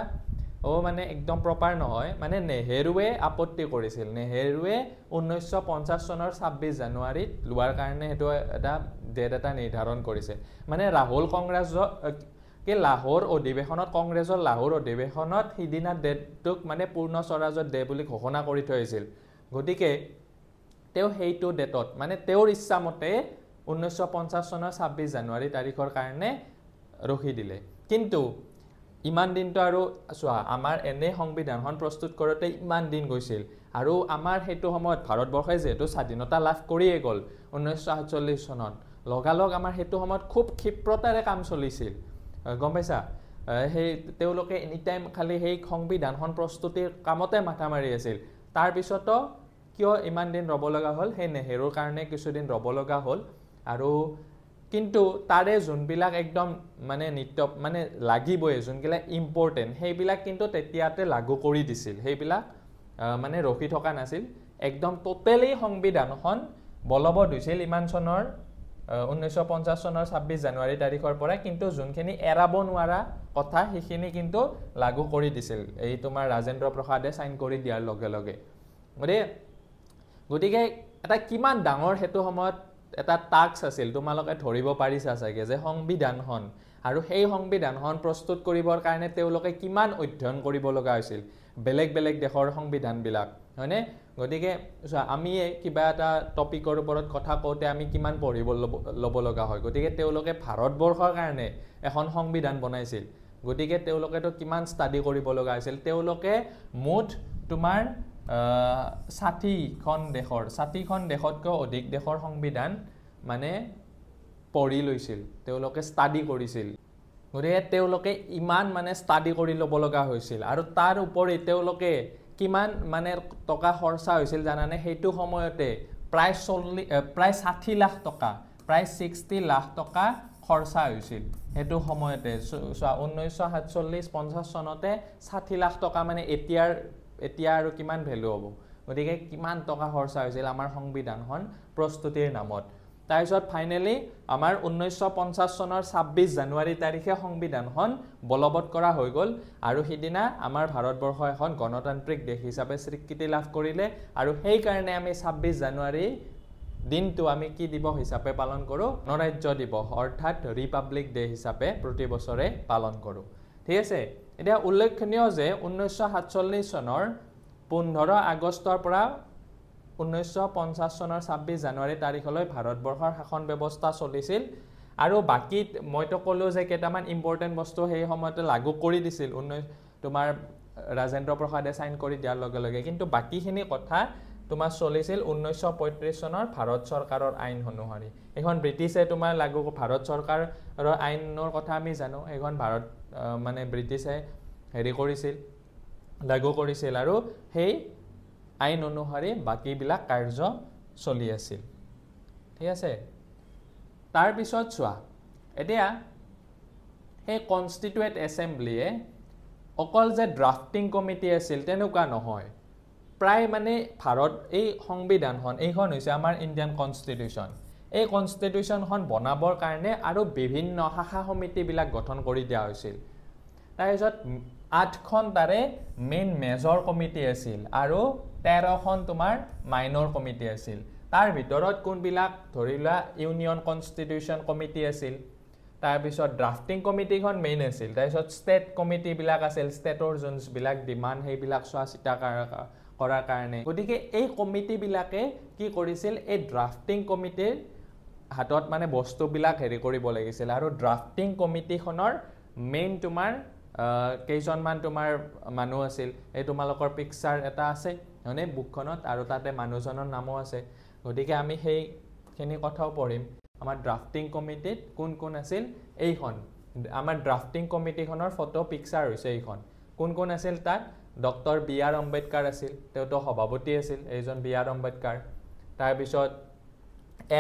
মানে একদম প্ৰপাৰ নহয় মানে নেহেৰুৱে আপত্তি কৰিছিল নেহেৰুৱে 1950 চনৰ 26 জানুৱাৰীত লোৱাৰ কাৰণে হেতু এটা ডেট এটা নিৰ্ধাৰণ কৰিছে মানে ৰাহুল কংগ্ৰেছ কে লাহোৰ অধিৱেশনত কংগ্ৰেছৰ লাহোৰ অধিৱেশনত সিদিনা ডেটটোক মানে পূৰ্ণ স্বৰাজৰ ডে বুলি ঘোষণা কৰি থৈছিল গতিকে তেওঁ সেইটো ডেটত মানে তেওঁৰ ইচ্ছা মতে 1950 চনৰ 26 জানুৱাৰী তাৰিখৰ কাৰণে ৰখি দিলে কিন্তু ইমান দিনটো আৰু চোৱা আমাৰ এনে সংবিধানখন প্ৰস্তুত কৰোঁতে ইমান দিন গৈছিল আৰু আমাৰ সেইটো সময়ত ভাৰতবৰ্ষই যেহেতু স্বাধীনতা লাভ কৰিয়ে গ'ল 1947 চনত লগালগ আমাৰ সেইটো সময়ত খুব ক্ষিপ্ৰতাৰে কাম চলিছিল গম পাইছা সেই তেওঁলোকে এনি টাইম খালি সেই সংবিধানখন প্ৰস্তুতিৰ কামতে মাথা মাৰি আছিল তাৰ পিছতো কিয় ইমান দিন ৰ'ব লগা হ'ল সেই নেহেৰুৰ কাৰণে কিছুদিন ৰ'ব লগা হ'ল আৰু কিন্তু তাৰে যোনবিলাক একদম মানে নিত্য মানে লাগিবই যোনবিলাক ইম্পৰ্টেণ্ট সেইবিলাক কিন্তু তেতিয়াতে লাগু কৰি দিছিল সেইবিলাক মানে ৰখি থকা নাছিল একদম টোটেলি সংবিধানখন বলবৎ হৈছিল ইমান চনৰ 1950 চনৰ 26 জানুৱাৰী তাৰিখৰ পৰা কিন্তু যোনখিনি এৰাব নোৱাৰা কথা সেইখিনি কিন্তু লাগু কৰি দিছিল এই তোমাৰ ৰাজেন্দ্ৰ প্ৰসাদে সাইন কৰি দিয়াৰ লগে লগে গতিকে এটা কিমান ডাঙৰ হেতু সময়ত এটা টাস্ক আছিল তোমালোকে ধৰিব পাৰিছা চাগে যে সংবিধানখন আৰু সেই সংবিধানখন প্ৰস্তুত কৰিবৰ কাৰণে তেওঁলোকে কিমান অধ্যয়ন কৰিব লগা হৈছিল বেলেগ বেলেগ দেশৰ সংবিধানবিলাক হয়নে গতিকে আমি কিবা এটা টপিকৰ ওপৰত কথা কওঁতে আমি কিমান পঢ়িব ল'ব লগা হয় গতিকে তেওঁলোকে ভাৰতবৰ্ষৰ কাৰণে এখন সংবিধান বনাইছিল গতিকে তেওঁলোকেতো কিমান ষ্টাডি কৰিব লগা হৈছিল তেওঁলোকে মুঠ তোমাৰ 60খন দেশতকৈ অধিক দেশৰ সংবিধান মানে পঢ়ি লৈছিল তেওঁলোকে ষ্টাডি কৰিছিল গতিকে তেওঁলোকে ইমান মানে ষ্টাডি কৰি ল'ব লগা হৈছিল আৰু তাৰ উপৰি তেওঁলোকে কিমান মানে টকা খৰচা হৈছিল জানানে সেইটো সময়তে প্ৰায় 60 লাখ টকা প্ৰায় 60 লাখ টকা খৰচা হৈছিল সেইটো সময়তে 1947-50 চনতে 60 লাখ টকা মানে এতিয়া আৰু কিমান ভ্যালু হ'ব গতিকে কিমান টকা খৰচা হৈছিল আমাৰ সংবিধানখন প্ৰস্তুতিৰ নামত তাৰপিছত ফাইনেলি আমাৰ 1950 চনৰ 26 জানুৱাৰী তাৰিখে সংবিধানখন বলবৎ কৰা হৈ গ'ল আৰু সিদিনা আমাৰ ভাৰতবৰ্ষ এখন গণতান্ত্ৰিক দেশ হিচাপে স্বীকৃতি লাভ কৰিলে আৰু সেই কাৰণে আমি 26 জানুৱাৰী দিনটো আমি কি দিৱস হিচাপে পালন কৰোঁ গণৰাজ্য দিৱস অৰ্থাৎ ৰিপাব্লিক ডে হিচাপে প্ৰতি বছৰে পালন কৰোঁ ঠিক আছে এতিয়া উল্লেখনীয় যে 1947 চনৰ 15 আগষ্টৰ পৰা 1950 চনৰ 26 জানুৱাৰী তাৰিখলৈ ভাৰতবৰ্ষৰ শাসন ব্যৱস্থা চলিছিল আৰু বাকি মইতো ক'লো যে কেইটামান ইম্পৰ্টেণ্ট বস্তু সেই সময়তে লাগু কৰি দিছিল তোমাৰ ৰাজেন্দ্ৰ প্ৰসাদে সাইন কৰি দিয়াৰ লগে লগে কিন্তু বাকিখিনি কথা তোমাৰ চলিছিল 1935 চনৰ ভাৰত চৰকাৰৰ আইন অনুসৰি এখন ব্ৰিটিছে তোমাৰ লাগু ভাৰত চৰকাৰৰ আইনৰ কথা আমি জানো এখন ভাৰত মানে ব্ৰিটিছে হেৰি কৰিছিল লাগু কৰিছিল আৰু সেই আইন অনুসৰি বাকিবিলাক কাৰ্য চলি আছিল ঠিক আছে তাৰ পিছত চোৱা এতিয়া সেই কনষ্টিটিউয়েন্ট এছেম্বলিয়ে অকল যে ড্ৰাফটিং কমিটি আছিল তেনেকুৱা নহয় প্ৰায় মানে ভাৰত এই সংবিধানখন এইখন হৈছে আমাৰ ইণ্ডিয়ান কনষ্টিটিউশ্যন এই কনষ্টিটিউশ্যনখন বনাবৰ কাৰণে আৰু বিভিন্ন শাখা সমিতিবিলাক গঠন কৰি দিয়া হৈছিল তাৰপিছত 8খন তাৰে মেইন মেজৰ কমিটি আছিল আৰু 13খন তোমাৰ মাইনৰ কমিটি আছিল তাৰ ভিতৰত কোনবিলাক ধৰিলা ইউনিয়ন কনষ্টিটিউশ্যন কমিটি আছিল তাৰপিছত ড্ৰাফটিং কমিটিখন মেইন আছিল তাৰপিছত ষ্টেট কমিটিবিলাক আছিল ষ্টেটৰ যোনবিলাক ডিমাণ্ড সেইবিলাক চোৱা চিতা কৰাৰ কাৰণে গতিকে এই কমিটিবিলাকে কি কৰিছিল এই ড্ৰাফটিং কমিটিৰ হাতত মানে বস্তুবিলাক হেৰি কৰিব লাগিছিল আৰু ড্ৰাফটিং কমিটিখনৰ মেইন তোমাৰ কেইজনমান তোমাৰ মানুহ আছিল এই তোমালোকৰ পিকচাৰ এটা আছে হয়নে বুকখনত আৰু তাতে মানুহজনৰ নামো আছে গতিকে আমি সেইখিনি কথাও পঢ়িম আমাৰ ড্ৰাফটিং কমিটিত কোন কোন আছিল এইখন আমাৰ ড্ৰাফটিং কমিটিখনৰ ফটো পিকচাৰ হৈছে এইখন কোন কোন আছিল তাত ডক্টৰ বি আৰ আম্বেদকাৰ আছিল তেওঁতো সভাপতি আছিল এইজন বি আৰ আম্বেদকাৰ তাৰপিছত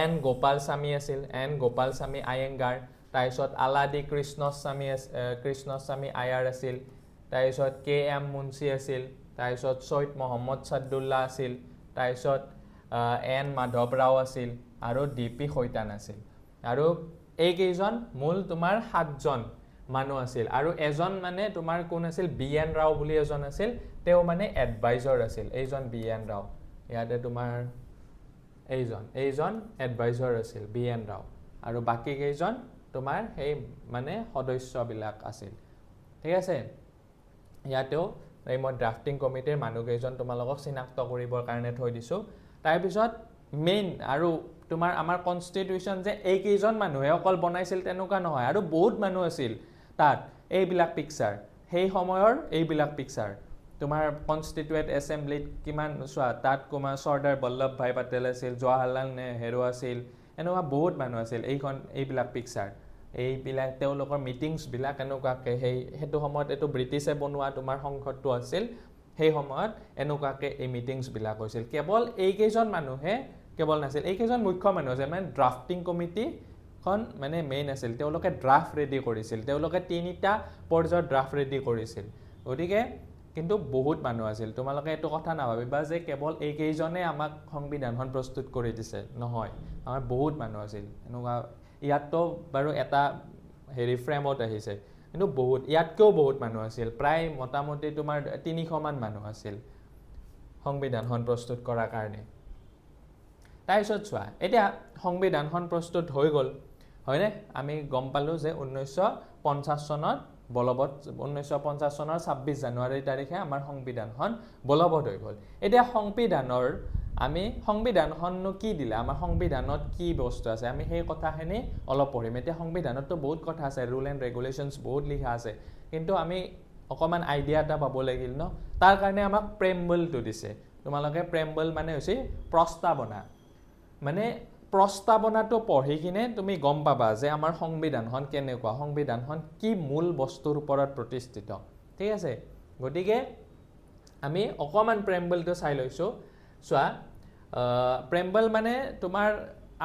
এন গোপালস্বামী আছিল এন গোপালস্বামী আয়েংগাৰ তাৰপিছত আলাদি কৃষ্ণস্বামী আয়াৰ আছিল তাৰপিছত কে এম মুন্সি আছিল তাৰপিছত সৈয়দ মহম্মদ ছাদুল্লাহ আছিল তাৰপিছত এন মাধৱ ৰাও আছিল আৰু ডি পি খৈতান আছিল আৰু এইকেইজন মূল তোমাৰ 7জন মানুহ আছিল আৰু এজন মানে তোমাৰ কোন আছিল বি এন ৰাও বুলি এজন আছিল তেওঁ মানে এডভাইজৰ আছিল এইজন বি এন ৰাও ইয়াতে তোমাৰ এইজন এডভাইজৰ আছিল বি এন ৰাও আৰু বাকি কেইজন তোমাৰ সেই মানে সদস্যবিলাক আছিল ঠিক আছে ইয়াতেও এই মই ড্ৰাফটিং কমিটিৰ মানুহকেইজন তোমালোকক চিনাক্ত কৰিবৰ কাৰণে থৈ দিছোঁ তাৰপিছত মেইন আৰু তোমাৰ আমাৰ কনষ্টিটিউশ্যন যে এইকেইজন মানুহে অকল বনাইছিল তেনেকুৱা নহয় আৰু বহুত মানুহ আছিল তাত এইবিলাক পিকচাৰ সেই সময়ৰ এইবিলাক পিকচাৰ তোমাৰ কনষ্টিটিউৱেণ্ট এছেম্বলিত কিমান চোৱা তাত কুমাৰ চৰ্দাৰ বল্লভভাই পেটেল আছিল জৱাহৰলাল নেহৰু আছিল এনেকুৱা বহুত মানুহ আছিল এইবিলাক পিকচাৰ এইবিলাক তেওঁলোকৰ মিটিংছবিলাক এনেকুৱাকৈ সেইটো সময়ত এইটো ব্ৰিটিছে বনোৱা তোমাৰ সংসদটো আছিল সেই সময়ত এনেকুৱাকৈ এই মিটিংছবিলাক হৈছিল কেৱল এইকেইজন মানুহে কেৱল নাছিল এইকেইজন মুখ্য মানুহ আছিল মানে ড্ৰাফটিং কমিটিখন মানে মেইন আছিল তেওঁলোকে ড্ৰাফট ৰেডি কৰিছিল তেওঁলোকে 3টা পৰ্যায়ৰ ড্ৰাফট ৰেডি কৰিছিল গতিকে কিন্তু বহুত মানুহ আছিল তোমালোকে এইটো কথা নাভাবিবা যে কেৱল এইকেইজনে আমাক সংবিধানখন প্ৰস্তুত কৰি দিছে নহয় আমাৰ বহুত মানুহ আছিল এনেকুৱা ইয়াততো বাৰু এটা ফ্ৰেমত আহিছে কিন্তু বহুত ইয়াতকেও বহুত মানুহ আছিল প্ৰায় মোটামুটি তোমাৰ 300 মান মানুহ আছিল সংবিধানখন প্ৰস্তুত কৰাৰ কাৰণে তাৰপিছত চোৱা এতিয়া সংবিধানখন প্ৰস্তুত হৈ গ'ল হয়নে আমি গম পালোঁ যে 1950 চনত বলবৎ 1950 চনৰ 26 জানুৱাৰী তাৰিখে আমাৰ সংবিধানখন বলবৎ হৈ গ'ল এতিয়া আমি সংবিধানখননো কি দিলে আমাৰ সংবিধানত কি বস্তু আছে আমি সেই কথাখিনি অলপ পঢ়িম এতিয়া সংবিধানততো বহুত কথা আছে ৰুল এণ্ড ৰেগুলেশ্যনছ বহুত লিখা আছে কিন্তু আমি অকণমান আইডিয়া এটা পাব লাগিল ন তাৰ কাৰণে আমাক প্ৰেম্বলটো দিছে তোমালোকে প্ৰেম্বল মানে হৈছে প্ৰস্তাৱনা মানে প্ৰস্তাৱনাটো পঢ়ি কিনে তুমি গম পাবা যে আমাৰ সংবিধানখন কেনেকুৱা সংবিধানখন কি মূল বস্তুৰ ওপৰত প্ৰতিষ্ঠিত ঠিক আছে গতিকে আমি অকণমান প্ৰেম্বলটো চাই লৈছোঁ চোৱা প্ৰেম্বল মানে তোমাৰ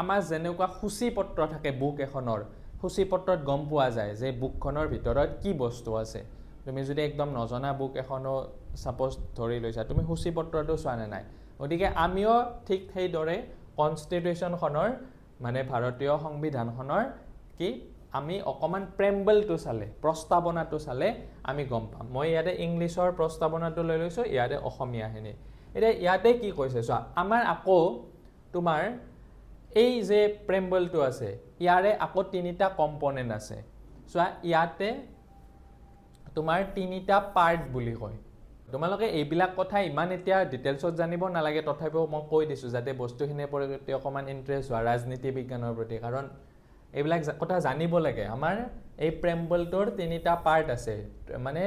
আমাৰ যেনেকুৱা সূচীপত্ৰ থাকে বুক এখনৰ সূচীপত্ৰত গম পোৱা যায় যে বুকখনৰ ভিতৰত কি বস্তু আছে তুমি যদি একদম নজনা বুক এখনো সাপোজ ধৰি লৈছা তুমি সূচীপত্ৰটো চোৱা নাই গতিকে আমিও ঠিক সেইদৰে কনষ্টিটিউশ্যনখনৰ মানে ভাৰতীয় সংবিধানখনৰ কি আমি অকণমান প্ৰেম্বলটো চালে প্ৰস্তাৱনাটো চালে আমি গম পাম মই ইয়াতে ইংলিছৰ প্ৰস্তাৱনাটো লৈ লৈছোঁ ইয়াতে অসমীয়াখিনি এতিয়া ইয়াতে কি কৈছে চোৱা আমাৰ আকৌ তোমাৰ এই যে প্ৰেম্বলটো আছে ইয়াৰে আকৌ 3টা কম্পনেণ্ট আছে চোৱা ইয়াতে তোমাৰ 3টা পাৰ্ট বুলি কয় তোমালোকে এইবিলাক কথা ইমান এতিয়া ডিটেইলছত জানিব নালাগে তথাপিও মই কৈ দিছোঁ যাতে বস্তুখিনিৰ প্ৰতি অকণমান ইণ্টাৰেষ্ট হোৱা ৰাজনীতি বিজ্ঞানৰ প্ৰতি কাৰণ এইবিলাক কথা জানিব লাগে আমাৰ এই প্ৰেম্বলটোৰ 3টা পাৰ্ট আছে মানে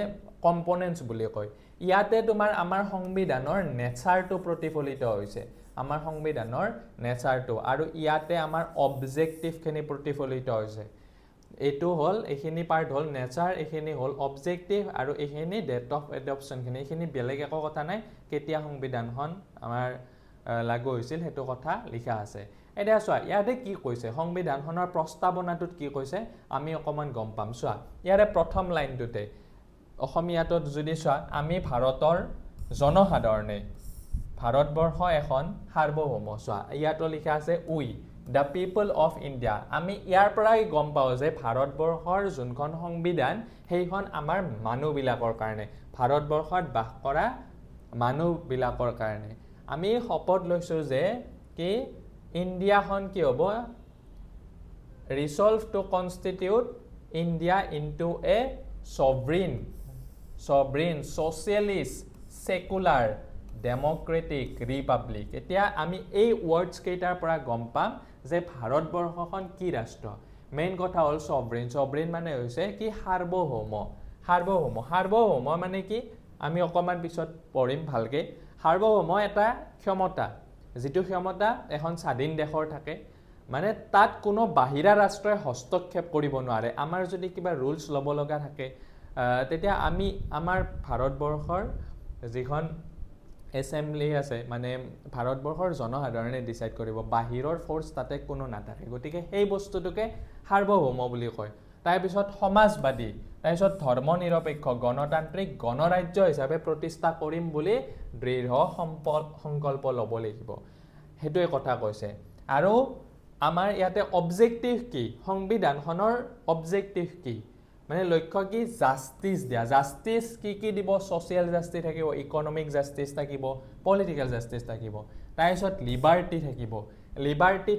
কম্পনেণ্টছ বুলি কয় ইয়াতে তোমাৰ আমাৰ সংবিধানৰ নেচাৰটো প্ৰতিফলিত হৈছে আমাৰ সংবিধানৰ নেচাৰটো আৰু ইয়াতে আমাৰ অবজেক্টিভখিনি প্ৰতিফলিত হৈছে এইটো হ'ল এইখিনি পাৰ্ট হ'ল নেচাৰ এইখিনি হ'ল অবজেক্টিভ আৰু এইখিনি ডেট অফ এডপশ্যনখিনি এইখিনি বেলেগ একো কথা নাই কেতিয়া সংবিধানখন আমাৰ লাগু হৈছিল সেইটো কথা লিখা আছে এতিয়া চোৱা ইয়াতে কি কৈছে সংবিধানখনৰ প্ৰস্তাৱনাটোত কি কৈছে আমি অকণমান গম পাম চোৱা ইয়াৰে প্ৰথম লাইনটোতে অসমীয়াটোত যদি চোৱা আমি ভাৰতৰ জনসাধাৰণে ভাৰতবৰ্ষ এখন সাৰ্বভৌম চোৱা ইয়াতো লিখা আছে উই দ্য পিপল অফ ইণ্ডিয়া আমি ইয়াৰ পৰাই গম পাওঁ যে ভাৰতবৰ্ষৰ যোনখন সংবিধান সেইখন আমাৰ মানুহবিলাকৰ কাৰণে ভাৰতবৰ্ষত বাস কৰা মানুহবিলাকৰ কাৰণে আমি শপত লৈছোঁ যে কি ইণ্ডিয়াখন কি হ'ব ৰিচল্ভ two constitute India into a sovereign socialist secular democratic republic এতিয়া আমি এই ওয়ার্ডস কেইটাৰ পৰা গম পাম যে ভাৰতবৰ্ষখন কি ৰাষ্ট্ৰ মেইন কথা হ'ল sovereign মানে হৈছে কি সাৰ্বভৌম মানে কি আমি অকমান পিছত পঢ়িম ভালকে সাৰ্বভৌম এটা ক্ষমতা যেটো ক্ষমতা এখন স্বাধীন দেশৰ থাকে মানে তাত কোনো বাহিৰা ৰাষ্ট্ৰই হস্তক্ষেপ কৰিব নোৱাৰে আমাৰ যদি কিবা ৰুলছ ল'ব লগা থাকে তেতিয়া আমি আমাৰ ভাৰতবৰ্ষৰ যিখন এছেম্বলি আছে মানে ভাৰতবৰ্ষৰ জনসাধাৰণে ডিসাইড কৰিব বাহিৰৰ ফোৰ্স তাতে কোনো নাথাকে গতিকে সেই বস্তুটোকে সাৰ্বভৌম বুলি কয় তাৰ পিছত সমাজবাদী তাৰ পিছত ধৰ্মনিৰপেক্ষ গণতান্ত্ৰিক গণৰাজ্য হিচাপে প্ৰতিষ্ঠা কৰিম বুলি দৃঢ় সংকল্প ল'ব লাগিব হেতুৱে কথা কৈছে আৰু আমাৰ ইয়াতে অবজেক্টিভ কি সংবিধানখনৰ অবজেক্টিভ কি মানে লক্ষ্য কি জাস্টিস দিয়া জাস্টিস কি দিব সোশ্যাল জাস্টিস থাকিব ইকোনমিক জাস্টিস থাকিব পলিটিক্যাল জাস্টিস থাকিব তাৰপিছত লিবাৰ্টি থাকিব লিবাৰ্টি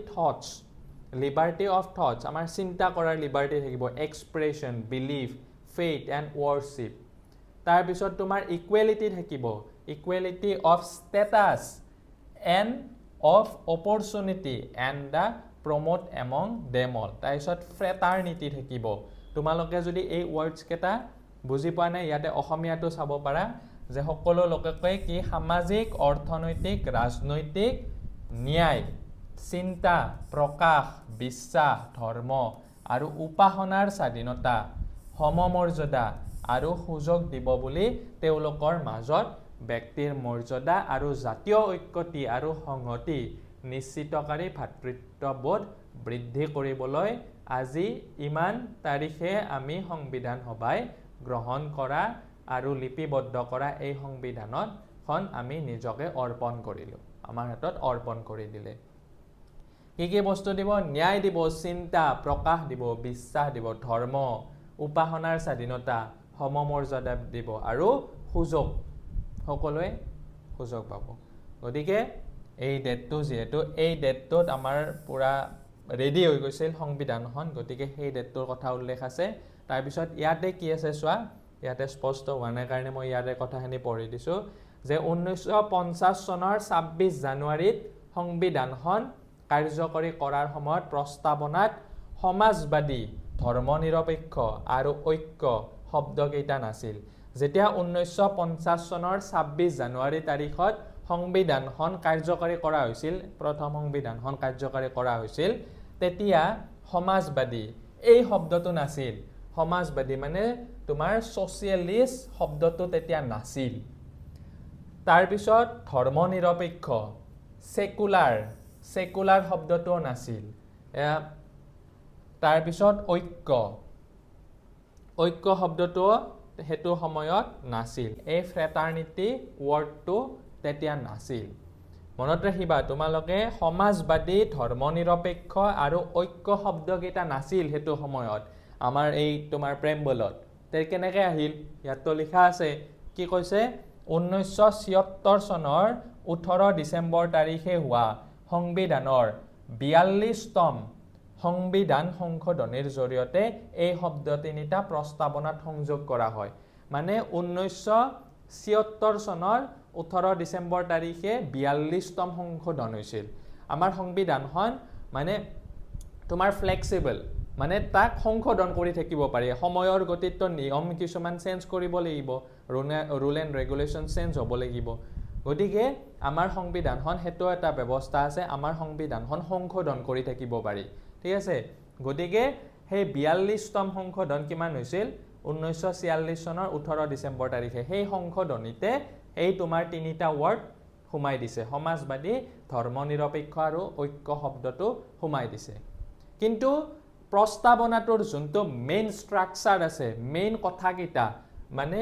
অফ থটস আমাৰ চিন্তা কৰাৰ লিবাৰ্টি থাকিব expression belief faith and worship তাৰপিছত তোমাৰ ইকুৱেলিটি থাকিব equality of status and of opportunity and the promote among them all তাৰপিছত fraternity থাকিব তোমালোকে যদি এই words কেটা বুজি পোৱা নাই ইয়াতে অসমীয়াটো চাব পাৰা যে সকলো লোককে কি সামাজিক অৰ্থনৈতিক ৰাজনৈতিক ন্যায় চিন্তা প্ৰকাশ বিশ্বাস ধৰ্ম আৰু উপাসনাৰ স্বাধীনতা সমমৰ্যাদা আৰু সুযোগ দিব বুলি তেওঁলোকৰ মাজত ব্যক্তিৰ মৰ্যাদা আৰু জাতীয় ঐক্যতি আৰু সংহতি নিশ্চিতকাৰী ভাতৃত্ববোধ বৃদ্ধি কৰিবলৈ আজি ইমান তাৰিখে আমি সংবিধান সভাই গ্ৰহণ কৰা আৰু লিপিবদ্ধ কৰা এই সংবিধানত খন আমি নিজকে অৰ্পণ কৰিলো আমাৰ হাতত অৰ্পণ কৰি দিলে কি বস্তু দিব ন্যায় দিব চিন্তা প্ৰকাশ দিব বিশ্বাস দিব ধৰ্ম উপাসনাৰ স্বাধীনতা সমমৰ্যাদা দিব আৰু সুযোগ সকলোৱে সুযোগ পাব গতিকে এই ডেটটো যেহেতু এই ডেটটোত আমাৰ পুৰা ৰেডি হৈ গৈছিল সংবিধানখন গতিকে সেই ডেটটোৰ কথা উল্লেখ আছে তাৰ পিছত ইয়াতে কি আছে চোৱা ইয়াতে স্পষ্ট হোৱা নাই কাৰণে মই ইয়াৰে কথাখিনি পঢ়ি দিছো যে 1950 চনৰ 26 জানুৱাৰীত সংবিধানখন কাৰ্যকৰী কৰাৰ সময়ত প্ৰস্তাৱনাত সমাজবাদী ধৰ্মনিৰপেক্ষ আৰু ঐক্য শব্দকেইটা নাছিল যেতিয়া 1950 চনৰ 26 জানুৱাৰী তাৰিখত সংবিধানখন কাৰ্যকৰী কৰা হৈছিল প্ৰথম সংবিধানখন কাৰ্যকৰী কৰা হৈছিল তেতিয়া সমাজবাদী এই শব্দটো নাছিল সমাজবাদী মানে তোমাৰ সোশিয়ালিষ্ট শব্দটো তেতিয়া নাছিল তাৰ পিছত ধৰ্মনিৰপেক্ষ সেকুলাৰ শব্দটো নাছিল তাৰ পিছত ঐক্য শব্দটো হেতু সময়ত নাছিল এই ফ্ৰেটাৰ্নিটি ওয়াৰ্ডটো তেতিয়া নাছিল মনত ৰাখিবা তোমালোকে সমাজবাদী ধৰ্মনিৰপেক্ষ আৰু ঐক্য শব্দকেইটা নাছিল হেতু সময়ত আমাৰ এই তোমাৰ প্ৰেমবলত তে কেনেকৈ আহিল ইয়াত লিখা আছে কি কৈছে 1976 চনৰ 18 ডিসেম্বৰ তাৰিখে হোৱা সংবিধানৰ 42তম সংবিধান সংশোধনীৰ জৰিয়তে এই শব্দ তিনিটা প্ৰস্তাৱনাত সংযোগ কৰা হয় মানে 1976 চনৰ 18 ডিসেম্বৰ তাৰিখে 42তম সংশোধন হৈছিল আমাৰ সংবিধানখন মানে তোমাৰ ফ্লেক্সিবল মানে তাক সংশোধন কৰি থাকিব পাৰি সময়ৰ গতিত নিয়ম কিছুমান চেঞ্জ কৰিব লাগিব ৰুল এণ্ড ৰেগুলেশ্যন চেঞ্জ হ'ব লাগিব গতিকে আমাৰ সংবিধানখন হেতু এটা ব্যৱস্থা আছে আমাৰ সংবিধানখন সংশোধন কৰি থাকিব পাৰি ঠিক আছে গতিকে সেই 42তম সংশোধন কিমান হৈছিল 1946 চনৰ 18 ডিসেম্বৰ তাৰিখে সেই সংশোধনীতে এই তোমাৰ তিনিটা ওয়াৰ্ড হুমাই দিছে সমাজবাদী ধৰ্মনিৰপেক্ষ আৰু ঐক্য শব্দটো হুমাই দিছে কিন্তু প্ৰস্তাৱনাটোৰ যোনটো মেইন ষ্ট্ৰাকচাৰ আছে মেইন কথাকেইটা মানে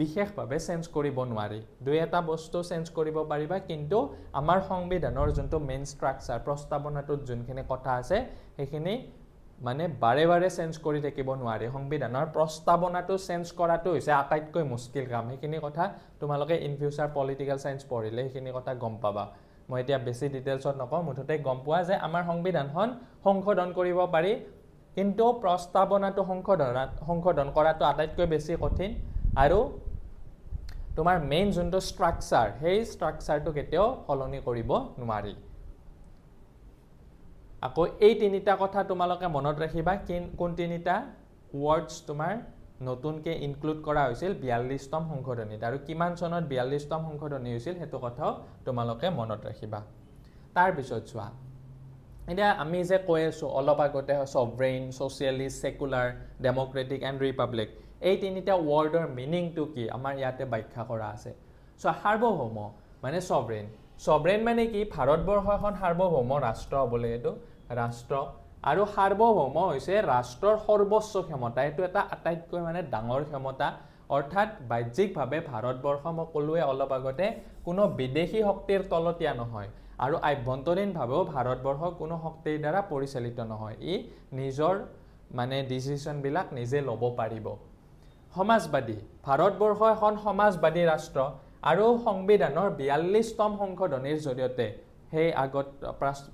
বিশেষভাৱে চেঞ্জ কৰিব নোৱাৰি দুই এটা বস্তু চেঞ্জ কৰিব পাৰিবা কিন্তু আমাৰ সংবিধানৰ যোনটো মেইন ষ্ট্ৰাকচাৰ প্ৰস্তাৱনাটোত যোনখিনি কথা আছে সেইখিনি মানে বাৰে বাৰে চেঞ্জ কৰি থাকিব নোৱাৰি সংবিধানৰ প্ৰস্তাৱনাটো চেঞ্জ কৰাটো হৈছে আটাইতকৈ মুস্কিল কাম সেইখিনি কথা তোমালোকে ইন ফিউচাৰ পলিটিক্যাল সায়েন্স পঢ়িলে সেইখিনি কথা গম পাবা মই এতিয়া বেছি ডিটেইলছত নকওঁ মুঠতে গম পোৱা যে আমাৰ সংবিধানখন সংশোধন কৰিব পাৰি কিন্তু প্ৰস্তাৱনাটো সংশোধন কৰাটো আটাইতকৈ বেছি কঠিন আৰু তোমাৰ মেইন যোনটো ষ্ট্ৰাকচাৰ সেই ষ্ট্ৰাকচাৰটো কেতিয়াও সলনি কৰিব নোৱাৰি আকৌ এই তিনিটা কথা তোমালোকে মনত ৰাখিবা কোন তিনিটা ওয়াৰ্ডছ তোমাৰ নতুনকে ইনক্লুড কৰা হৈছিল 42তম সংশোধনীত আৰু কিমান চনত 42তম সংশোধনী হৈছিল হেতু কথাও তোমালোকে মনত ৰাখিবা তাৰ পিছত চোৱা এতিয়া আমি যে কৈ আছো অলপ আগতে সভৰেইন সোশিয়ালিষ্ট সেকুলাৰ ডেমক্ৰেটিক এণ্ড ৰিপাব্লিক এই তিনিটা ওয়াৰ্ডৰ মিনিংটো কি আমাৰ ইয়াতে ব্যাখ্যা কৰা আছে সো সাৰ্বভৌম মানে সভৰেইন মানে কি ভাৰতবৰ্ষ এখন সাৰ্বভৌম ৰাষ্ট্ৰ বলে এটো ৰাষ্ট্ৰ আৰু সাৰ্বভৌম হৈছে ৰাষ্ট্ৰৰ সৰ্বোচ্চ ক্ষমতা এটো এটা আটাইতকৈ মানে ডাঙৰ ক্ষমতা অৰ্থাৎ বাহ্যিকভাৱে ভাৰতবৰ্ষ মই কলোৱে অলপ আগতে কোনো বিদেশী শক্তিৰ তলতীয়া নহয় আৰু আভ্যন্তৰীণভাৱেও ভাৰতবৰ্ষ কোনো শক্তিৰ দ্বাৰা পৰিচালিত নহয় ই নিজৰ মানে ডিসিশন বিলাক নিজে ল'ব পাৰিব সমাজবাদী ভাৰতবৰ্ষ এখন সমাজবাদী ৰাষ্ট্ৰ আৰু সংবিধানৰ 42তম সংশোধনীৰ জৰিয়তে সেই আগত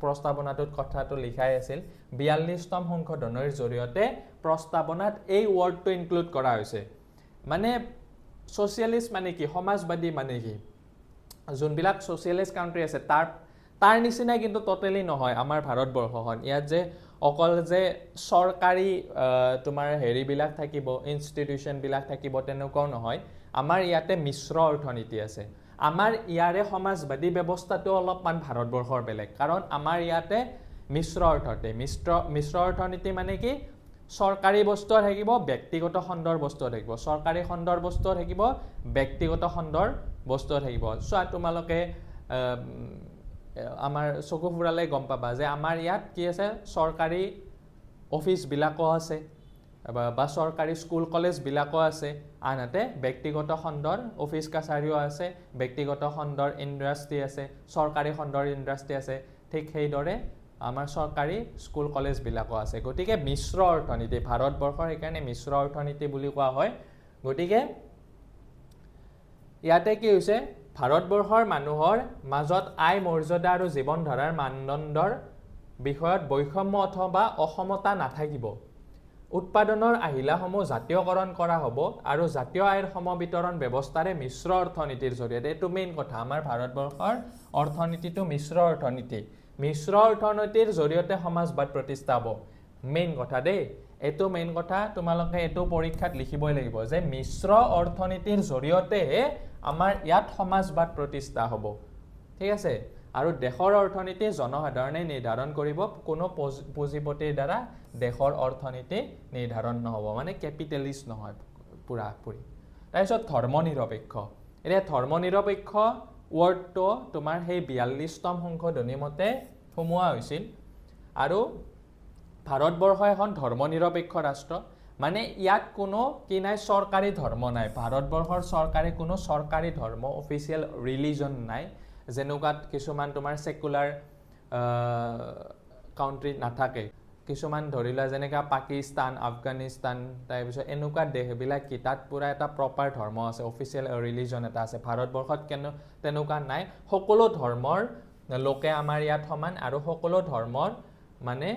প্ৰস্তাৱনাটোত কথাটো লিখাই আছিল 42তম সংশোধনীৰ জৰিয়তে প্ৰস্তাৱনাত এই ওয়াৰ্ডটো ইনক্লুড কৰা হৈছে মানে সোশিয়ালিষ্ট মানে কি সমাজবাদী মানে কি যোনবিলাক সোশিয়ালিষ্ট কান্ট্ৰি আছে তাৰ নিচিনা কিন্তু টোটেলি নহয় আমাৰ ভাৰতবৰ্ষখন ইয়াত যে অকল যে চৰকাৰী তোমাৰ হেৰিবিলাক থাকিব ইনষ্টিটিউশ্যনবিলাক থাকিব তেনেকুৱাও নহয় আমাৰ ইয়াতে মিশ্ৰ অৰ্থনীতি আছে আমাৰ ইয়াৰে সমাজবাদী ব্যৱস্থাটো অলপমান ভাৰতবৰ্ষৰ বেলেগ কাৰণ আমাৰ ইয়াতে মিশ্ৰ অৰ্থনীতি মানে কি চৰকাৰী বস্তু থাকিব ব্যক্তিগত খণ্ডৰ বস্তু থাকিব চৰকাৰী খণ্ডৰ বস্তু থাকিব ব্যক্তিগত খণ্ডৰ বস্তু থাকিব চোৱা তোমালোকে আমাৰ চকু ফুৰালে গম পাবা যে আমাৰ ইয়াত কি আছে চৰকাৰী অফিচবিলাকো আছে বা চৰকাৰী স্কুল কলেজবিলাকো আছে আনহাতে ব্যক্তিগত খণ্ডৰ অফিচ কাছাৰীও আছে ব্যক্তিগত খণ্ডৰ ইণ্ডাষ্ট্ৰী আছে চৰকাৰী খণ্ডৰ ইণ্ডাষ্ট্ৰী আছে ঠিক সেইদৰে আমাৰ চৰকাৰী স্কুল কলেজবিলাকো আছে গতিকে মিশ্ৰ অৰ্থনীতি ভাৰতবৰ্ষৰ সেইকাৰণে মিশ্ৰ অৰ্থনীতি বুলি কোৱা হয় গতিকে ইয়াতে কি হৈছে ভাৰতবৰ্ষৰ মানুহৰ মাজত আয় মৰ্যাদা আৰু জীৱন ধাৰাৰ মানদণ্ডৰ বিষয়ত বৈষম্য অথবা অসমতা নাথাকিব উৎপাদনৰ আহিলাসমূহ জাতীয়কৰণ কৰা হ'ব আৰু জাতীয় আয়ৰ সমবিতৰণ ব্যৱস্থাৰে মিশ্ৰ অৰ্থনীতিৰ জৰিয়তে এইটো মেইন কথা আমাৰ ভাৰতবৰ্ষৰ অৰ্থনীতিটো মিশ্ৰ অৰ্থনীতিৰ জৰিয়তে সমাজবাদ প্ৰতিষ্ঠা হ'ব মেইন কথা দেই এইটো মেইন কথা তোমালোকে এইটো পৰীক্ষাত লিখিবই লাগিব যে মিশ্ৰ অৰ্থনীতিৰ জৰিয়তে আমাৰ ইয়াত সমাজবাদ প্ৰতিষ্ঠা হ'ব ঠিক আছে আৰু দেশৰ অৰ্থনীতি জনসাধাৰণে নিৰ্ধাৰণ কৰিব কোনো পুঁজিপতিৰ দ্বাৰা দেশৰ অৰ্থনীতি নিৰ্ধাৰণ নহ'ব মানে কেপিটেলিষ্ট নহয় পুৰাপুৰি তাৰপিছত ধৰ্মনিৰপেক্ষ এতিয়া ধৰ্মনিৰপেক্ষ ৱৰ্ডটো তোমাৰ সেই 42তম সংশোধনী মতে সোমোৱা হৈছিল আৰু ভাৰতবৰ্ষ এখন ধৰ্মনিৰপেক্ষ ৰাষ্ট্ৰ মানে ইয়াত কোনো কি নাই চৰকাৰী ধৰ্ম নাই ভাৰতবৰ্ষৰ চৰকাৰী কোনো চৰকাৰী ধৰ্ম অফিচিয়েল ৰিলিজন নাই যেনেকুৱাত কিছুমান তোমাৰ সেকুলাৰ কাউন্ট্ৰি নাথাকে কিছুমান ধৰিলা যেনেকা পাকিস্তান আফগানিস্তান তাৰপিছত এনেকুৱা দেশবিলাক কি তাত পুৰা এটা প্ৰপাৰ ধৰ্ম আছে অফিচিয়েল ৰিলিজন এটা আছে ভাৰতবৰ্ষত তেনেকুৱা নাই সকলো ধৰ্মৰ লোকে আমাৰ ইয়াত সমান আৰু সকলো ধৰ্মৰ মানে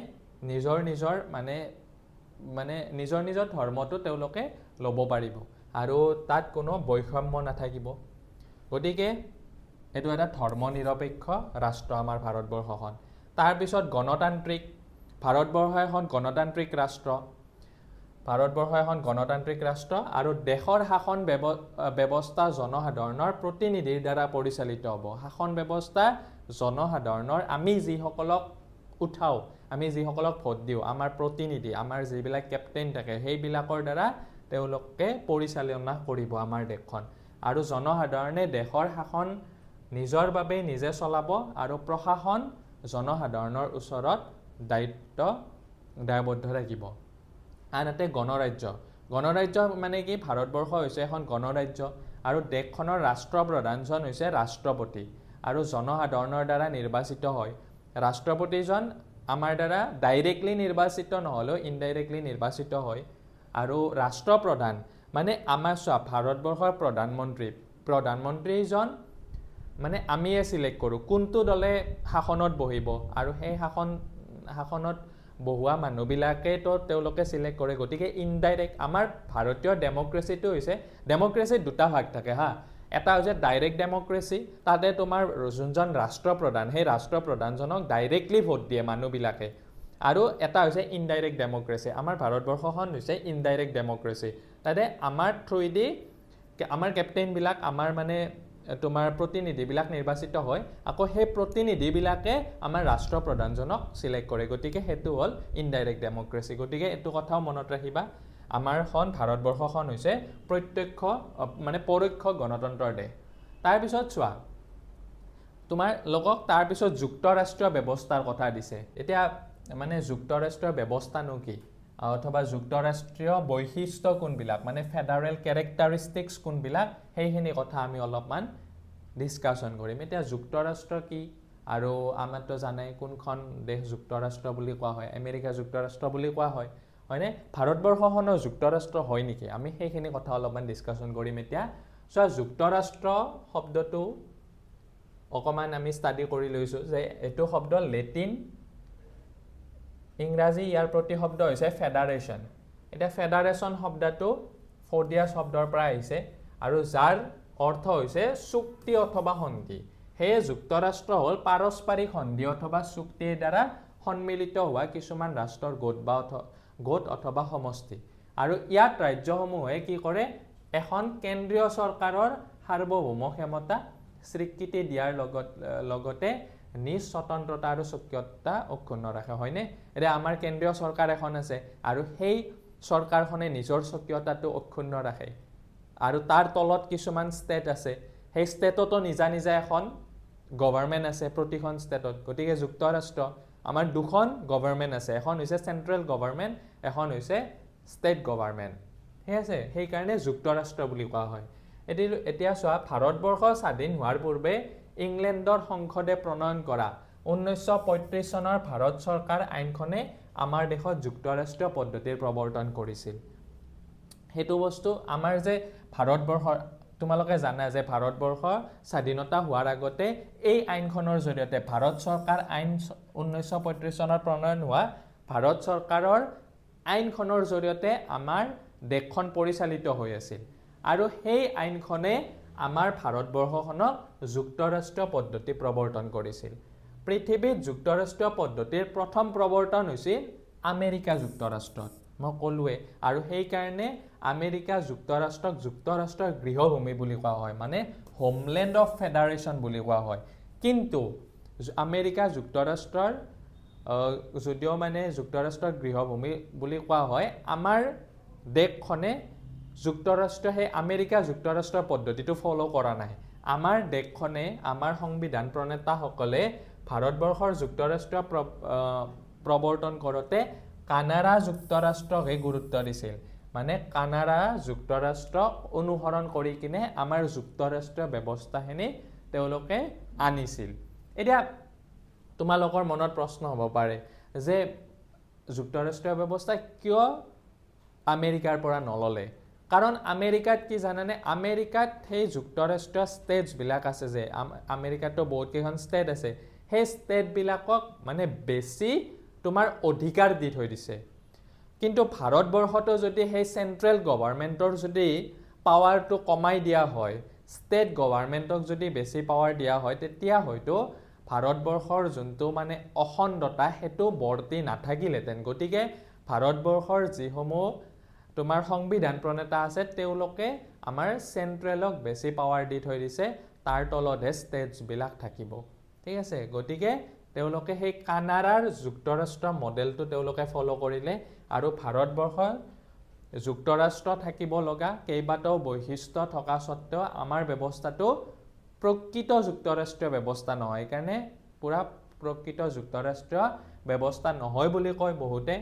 নিজৰ ধৰ্মটো তেওঁলোকে ল'ব পাৰিব আৰু তাত কোনো বৈষম্য নাথাকিব গতিকে এইটো এটা ধৰ্মনিৰপেক্ষ ৰাষ্ট্ৰ আমাৰ ভাৰতবৰ্ষখন তাৰপিছত গণতান্ত্ৰিক ভাৰতবৰ্ষ এখন গণতান্ত্ৰিক ৰাষ্ট্ৰ আৰু দেশৰ শাসন ব্যৱস্থা জনসাধাৰণৰ প্ৰতিনিধিৰ দ্বাৰা পৰিচালিত হ'ব শাসন ব্যৱস্থা জনসাধাৰণৰ আমি যিসকলক উঠাও আমি যিসকলক ভোট দিওঁ আমাৰ প্ৰতিনিধি আমাৰ যিবিলাক কেপ্টেইন থাকে সেইবিলাকৰ দ্বাৰা তেওঁলোকে পৰিচালনা কৰিব আমাৰ দেশখন আৰু জনসাধাৰণে দেশৰ শাসন নিজৰ বাবে নিজে চলাব আৰু প্ৰশাসন জনসাধাৰণৰ ওচৰত দায়বদ্ধ থাকিব আনহাতে গণৰাজ্য মানে কি ভাৰতবৰ্ষ হৈছে এখন গণৰাজ্য আৰু দেশখনৰ ৰাষ্ট্ৰপ্ৰধানজন হৈছে ৰাষ্ট্ৰপতি আৰু জনসাধাৰণৰ দ্বাৰা নিৰ্বাচিত হয় ৰাষ্ট্ৰপতিজন আমাৰ দ্বাৰা ডাইৰেক্টলি নিৰ্বাচিত নহ'লেও ইনডাইৰেক্টলি নিৰ্বাচিত হয় আৰু ৰাষ্ট্ৰপ্ৰধান মানে আমাৰ ভাৰতবৰ্ষৰ প্ৰধানমন্ত্ৰীজন মানে আমিয়ে সিলেক্ট কৰোঁ কোনটো দলে শাসনত বহিব আৰু সেই শাসনত বহুৱা মানুহবিলাকে তো তেওঁলোকে সিলেক্ট কৰে গতিকে ইনডাইৰেক্ট আমাৰ ভাৰতীয় ডেমক্ৰেচিটো হৈছে ডেমক্ৰেচিত দুটা ভাগ থাকে হা এটা হৈছে ডাইৰেক্ট ডেমক্ৰেচি তাতে তোমাৰ যোনজন ৰাষ্ট্ৰপ্ৰধান সেই ৰাষ্ট্ৰপ্ৰধানজনক ডাইৰেক্টলি ভোট দিয়ে মানুহবিলাকে আৰু এটা হৈছে ইনডাইৰেক্ট ডেমক্ৰেচি আমাৰ ভাৰতবৰ্ষখন হৈছে ইনডাইৰেক্ট ডেমক্ৰেচি তাতে আমাৰ থ্ৰুইদি আমাৰ কেপ্টেইনবিলাক আমাৰ মানে তোমাৰ প্ৰতিনিধিবিলাক নিৰ্বাচিত হয় আকৌ সেই প্ৰতিনিধিবিলাকে আমাৰ ৰাষ্ট্ৰপ্ৰধানজনক সিলেক্ট কৰে গতিকে সেইটো হ'ল ইনডাইৰেক্ট ডেমক্ৰেচি গতিকে এইটো কথাও মনত ৰাখিবা আমাৰখন ভাৰতবৰ্ষখন হৈছে প্ৰত্যক্ষ মানে পৰোক্ষ গণতন্ত্ৰৰ দেশ তাৰপিছত চোৱা তোমাৰ লগক তাৰপিছত যুক্তৰাষ্ট্ৰীয় ব্যৱস্থাৰ কথা দিছে এতিয়া মানে যুক্তৰাষ্ট্ৰীয় ব্যৱস্থানো কি অথবা যুক্তৰাষ্ট্ৰীয় বৈশিষ্ট্য কোনবিলাক মানে ফেডাৰেল কেৰেক্টাৰিষ্টিক্স কোনবিলাক সেইখিনি কথা আমি অলপমান ডিছকাশ্যন কৰিম এতিয়া যুক্তৰাষ্ট্ৰ কি আৰু আমাৰতো জানে কোনখন দেশ যুক্তৰাষ্ট্ৰ বুলি কোৱা হয় আমেৰিকা যুক্তৰাষ্ট্ৰ বুলি কোৱা হয় হয়নে ভাৰতবৰ্ষখনৰ যুক্তৰাষ্ট্ৰ হয় নেকি আমি সেইখিনি কথা অলপমান ডিছকাশ্যন কৰিম এতিয়া সো যুক্তৰাষ্ট্ৰ শব্দটো অকমান আমি ষ্টাডি কৰি লৈছোঁ যে এইটো শব্দ লেটিন ইংৰাজী ইয়াৰ প্ৰতিশব্দ হৈছে ফেডাৰেশ্যন এতিয়া ফেডাৰেশ্যন শব্দটো ফ'ডিয়া শব্দৰ পৰা আহিছে আৰু যাৰ অৰ্থ হৈছে চুক্তি অথবা সন্ধি সেই যুক্তৰাষ্ট্ৰ হ'ল পাৰস্পৰিক সন্ধি অথবা চুক্তিৰ দ্বাৰা সন্মিলিত হোৱা কিছুমান ৰাষ্ট্ৰৰ গোট অথবা সমষ্টি আৰু ইয়াত ৰাজ্যসমূহে কি কৰে এখন কেন্দ্ৰীয় চৰকাৰৰ সাৰ্বভৌম ক্ষমতা স্বীকৃতি দিয়াৰ লগতে নিজ স্বতন্ত্ৰতা আৰু স্বকীয়তা অক্ষুণ্ণ ৰাখে হয়নে এতিয়া আমাৰ কেন্দ্ৰীয় চৰকাৰ এখন আছে আৰু সেই চৰকাৰখনে নিজৰ স্বকীয়তাটো অক্ষুণ্ণ ৰাখে আৰু তাৰ তলত কিছুমান ষ্টেট আছে সেই ষ্টেটতো নিজা নিজা এখন গভৰ্ণমেণ্ট আছে প্ৰতিখন ষ্টেটত গতিকে যুক্তৰাষ্ট্ৰ আমাৰ দুখন গভৰ্ণমেণ্ট আছে এখন হৈছে চেন্ট্ৰেল গভৰ্ণমেণ্ট এখন হৈছে ষ্টেট গভৰ্ণমেণ্ট ঠিক আছে সেইকাৰণে যুক্তৰাষ্ট্ৰ বুলি কোৱা হয় এতিয়া চোৱা ভাৰতবৰ্ষ স্বাধীন হোৱাৰ পূৰ্বে ইংলেণ্ডৰ সংসদে প্ৰণয়ন কৰা 1935 চনৰ ভাৰত চৰকাৰ আইনখনে আমাৰ দেশত যুক্তৰাষ্ট্ৰীয় পদ্ধতিৰ প্ৰৱৰ্তন কৰিছিল হেতু বস্তু আমাৰ যে ভাৰতবৰ্ষ তোমালোকে জানা যে ভাৰতবৰ্ষ স্বাধীনতা হোৱাৰ আগতে এই আইনখনৰ জৰিয়তে ভাৰত চৰকাৰ আইন 1935 চনত প্ৰণয়ন হোৱা ভাৰত চৰকাৰৰ আইনখনৰ জৰিয়তে আমাৰ দেশখন পৰিচালিত হৈ আছিল আৰু সেই আইনখনে আমাৰ ভাৰতবৰ্ষখনক যুক্তৰাষ্ট্ৰীয় পদ্ধতি প্ৰৱৰ্তন কৰিছিল পৃথিৱীত যুক্তৰাষ্ট্ৰীয় পদ্ধতিৰ প্ৰথম প্ৰৱৰ্তন হৈছিল আমেৰিকা যুক্তৰাষ্ট্ৰত মই ক'লোৱে আৰু সেই কাৰণে আমেৰিকা যুক্তৰাষ্ট্ৰক যুক্তৰাষ্ট্ৰৰ গৃহভূমি বুলি কোৱা হয় মানে হোমলেণ্ড অফ ফেডাৰেশ্যন বুলি কোৱা হয় কিন্তু আমেৰিকা যুক্তৰাষ্ট্ৰৰ যদিও মানে যুক্তৰাষ্ট্ৰৰ গৃহভূমি বুলি কোৱা হয় আমাৰ দেশখনে যুক্তৰাষ্ট্ৰ সেই আমেৰিকা যুক্তৰাষ্ট্ৰৰ পদ্ধতিটো ফলো কৰা নাই আমাৰ দেশখনে আমাৰ সংবিধান প্ৰণেতাসকলে ভাৰতবৰ্ষৰ যুক্তৰাষ্ট্ৰীয় প্ৰৱৰ্তন কৰোঁতে কানাডা যুক্তৰাষ্ট্ৰকহে গুৰুত্ব দিছিল মানে কানাডা যুক্তৰাষ্ট্ৰ অনুসৰণ কৰি কিনে আমাৰ যুক্তৰাষ্ট্ৰীয় ব্যৱস্থাখিনি তেওঁলোকে আনিছিল এতিয়া তোমালোকৰ মনত প্ৰশ্ন হ'ব পাৰে যে যুক্তৰাষ্ট্ৰীয় ব্যৱস্থা কিয় আমেৰিকাৰ পৰা নললে কাৰণ আমেৰিকাত কি জানানে আমেৰিকাত সেই যুক্তৰাষ্ট্ৰীয় ষ্টেটছবিলাক আছে যে আমেৰিকাতো বহুত কেইখন ষ্টেট আছে সেই ষ্টেটবিলাকক মানে বেছি তোমাৰ অধিকাৰ দি থৈ দিছে কিন্তু ভাৰতবৰ্ষতো যদি সেই চেন্ট্ৰেল গভৰ্ণমেণ্টৰ যদি পাৱাৰটো কমাই দিয়া হয় ষ্টেট গভৰ্ণমেণ্টক যদি বেছি পাৱাৰ দিয়া হয় তেতিয়া হয়তো ভাৰতবৰ্ষৰ যোনটো মানে অখণ্ডতা সেইটো বৰ্তি নাথাকিলেহেঁতেন গতিকে ভাৰতবৰ্ষৰ যিসমূহ তোমাৰ সংবিধান প্ৰণেতা আছে তেওঁলোকে আমাৰ চেন্ট্ৰেলক বেছি পাৱাৰ দি থৈ দিছে তাৰ তলতহে ষ্টেটছবিলাক থাকিব ঠিক আছে গতিকে তেওঁলোকে সেই কানাডাৰ যুক্তৰাষ্ট্ৰ মডেলটো তেওঁলোকে ফলো কৰিলে আৰু ভাৰতবৰ্ষৰ যুক্তৰাষ্ট্ৰ থাকিব লগা কেইবাটাও বৈশিষ্ট্য থকা স্বত্তেও আমাৰ ব্যৱস্থাটো প্ৰকৃত যুক্তৰাষ্ট্ৰীয় ব্যৱস্থা নহয় কাৰণে পুৰা প্ৰকৃত যুক্তৰাষ্ট্ৰীয় ব্যৱস্থা নহয় বুলি কয় বহুতে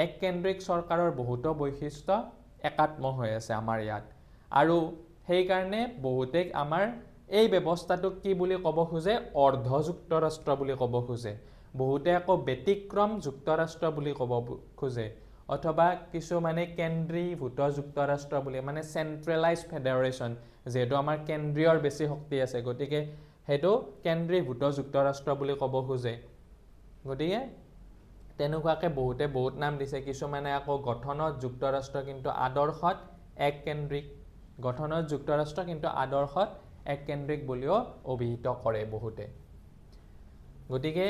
এক কেন্দ্ৰিক চৰকাৰৰ বহুতো বৈশিষ্ট্য একাত্ম হৈ আছে আমাৰ ইয়াত আৰু সেইকাৰণে বহুতে আমাৰ এই ব্যৱস্থাটোক কি বুলি ক'ব খোজে অৰ্ধ যুক্তৰাষ্ট্ৰ বুলি ক'ব খোজে বহুতে আকৌ ব্যতিক্ৰম যুক্তৰাষ্ট্ৰ বুলি ক'ব খোজে অথবা কিছুমানে কেন্দ্ৰীভূত যুক্তৰাষ্ট্ৰ বুলি মানে চেন্ট্ৰেলাইজ ফেডাৰেশ্যন যেহেতু আমাৰ কেন্দ্ৰীয়ৰ বেছি শক্তি আছে গতিকে সেইটো কেন্দ্ৰীভূত যুক্তৰাষ্ট্ৰ বুলি ক'ব খোজে গতিকে তেনেকুৱাকে বহুতে বহুত নাম দিছে কিছুমানে আকৌ গঠনত যুক্তৰাষ্ট্ৰ কিন্তু আদৰ্শত এক কেন্দ্ৰিক গঠনত যুক্তৰাষ্ট্ৰ কিন্তু আদৰ্শত এক কেন্দ্ৰিক বুলিও অভিহিত কৰে বহুতে গতিকে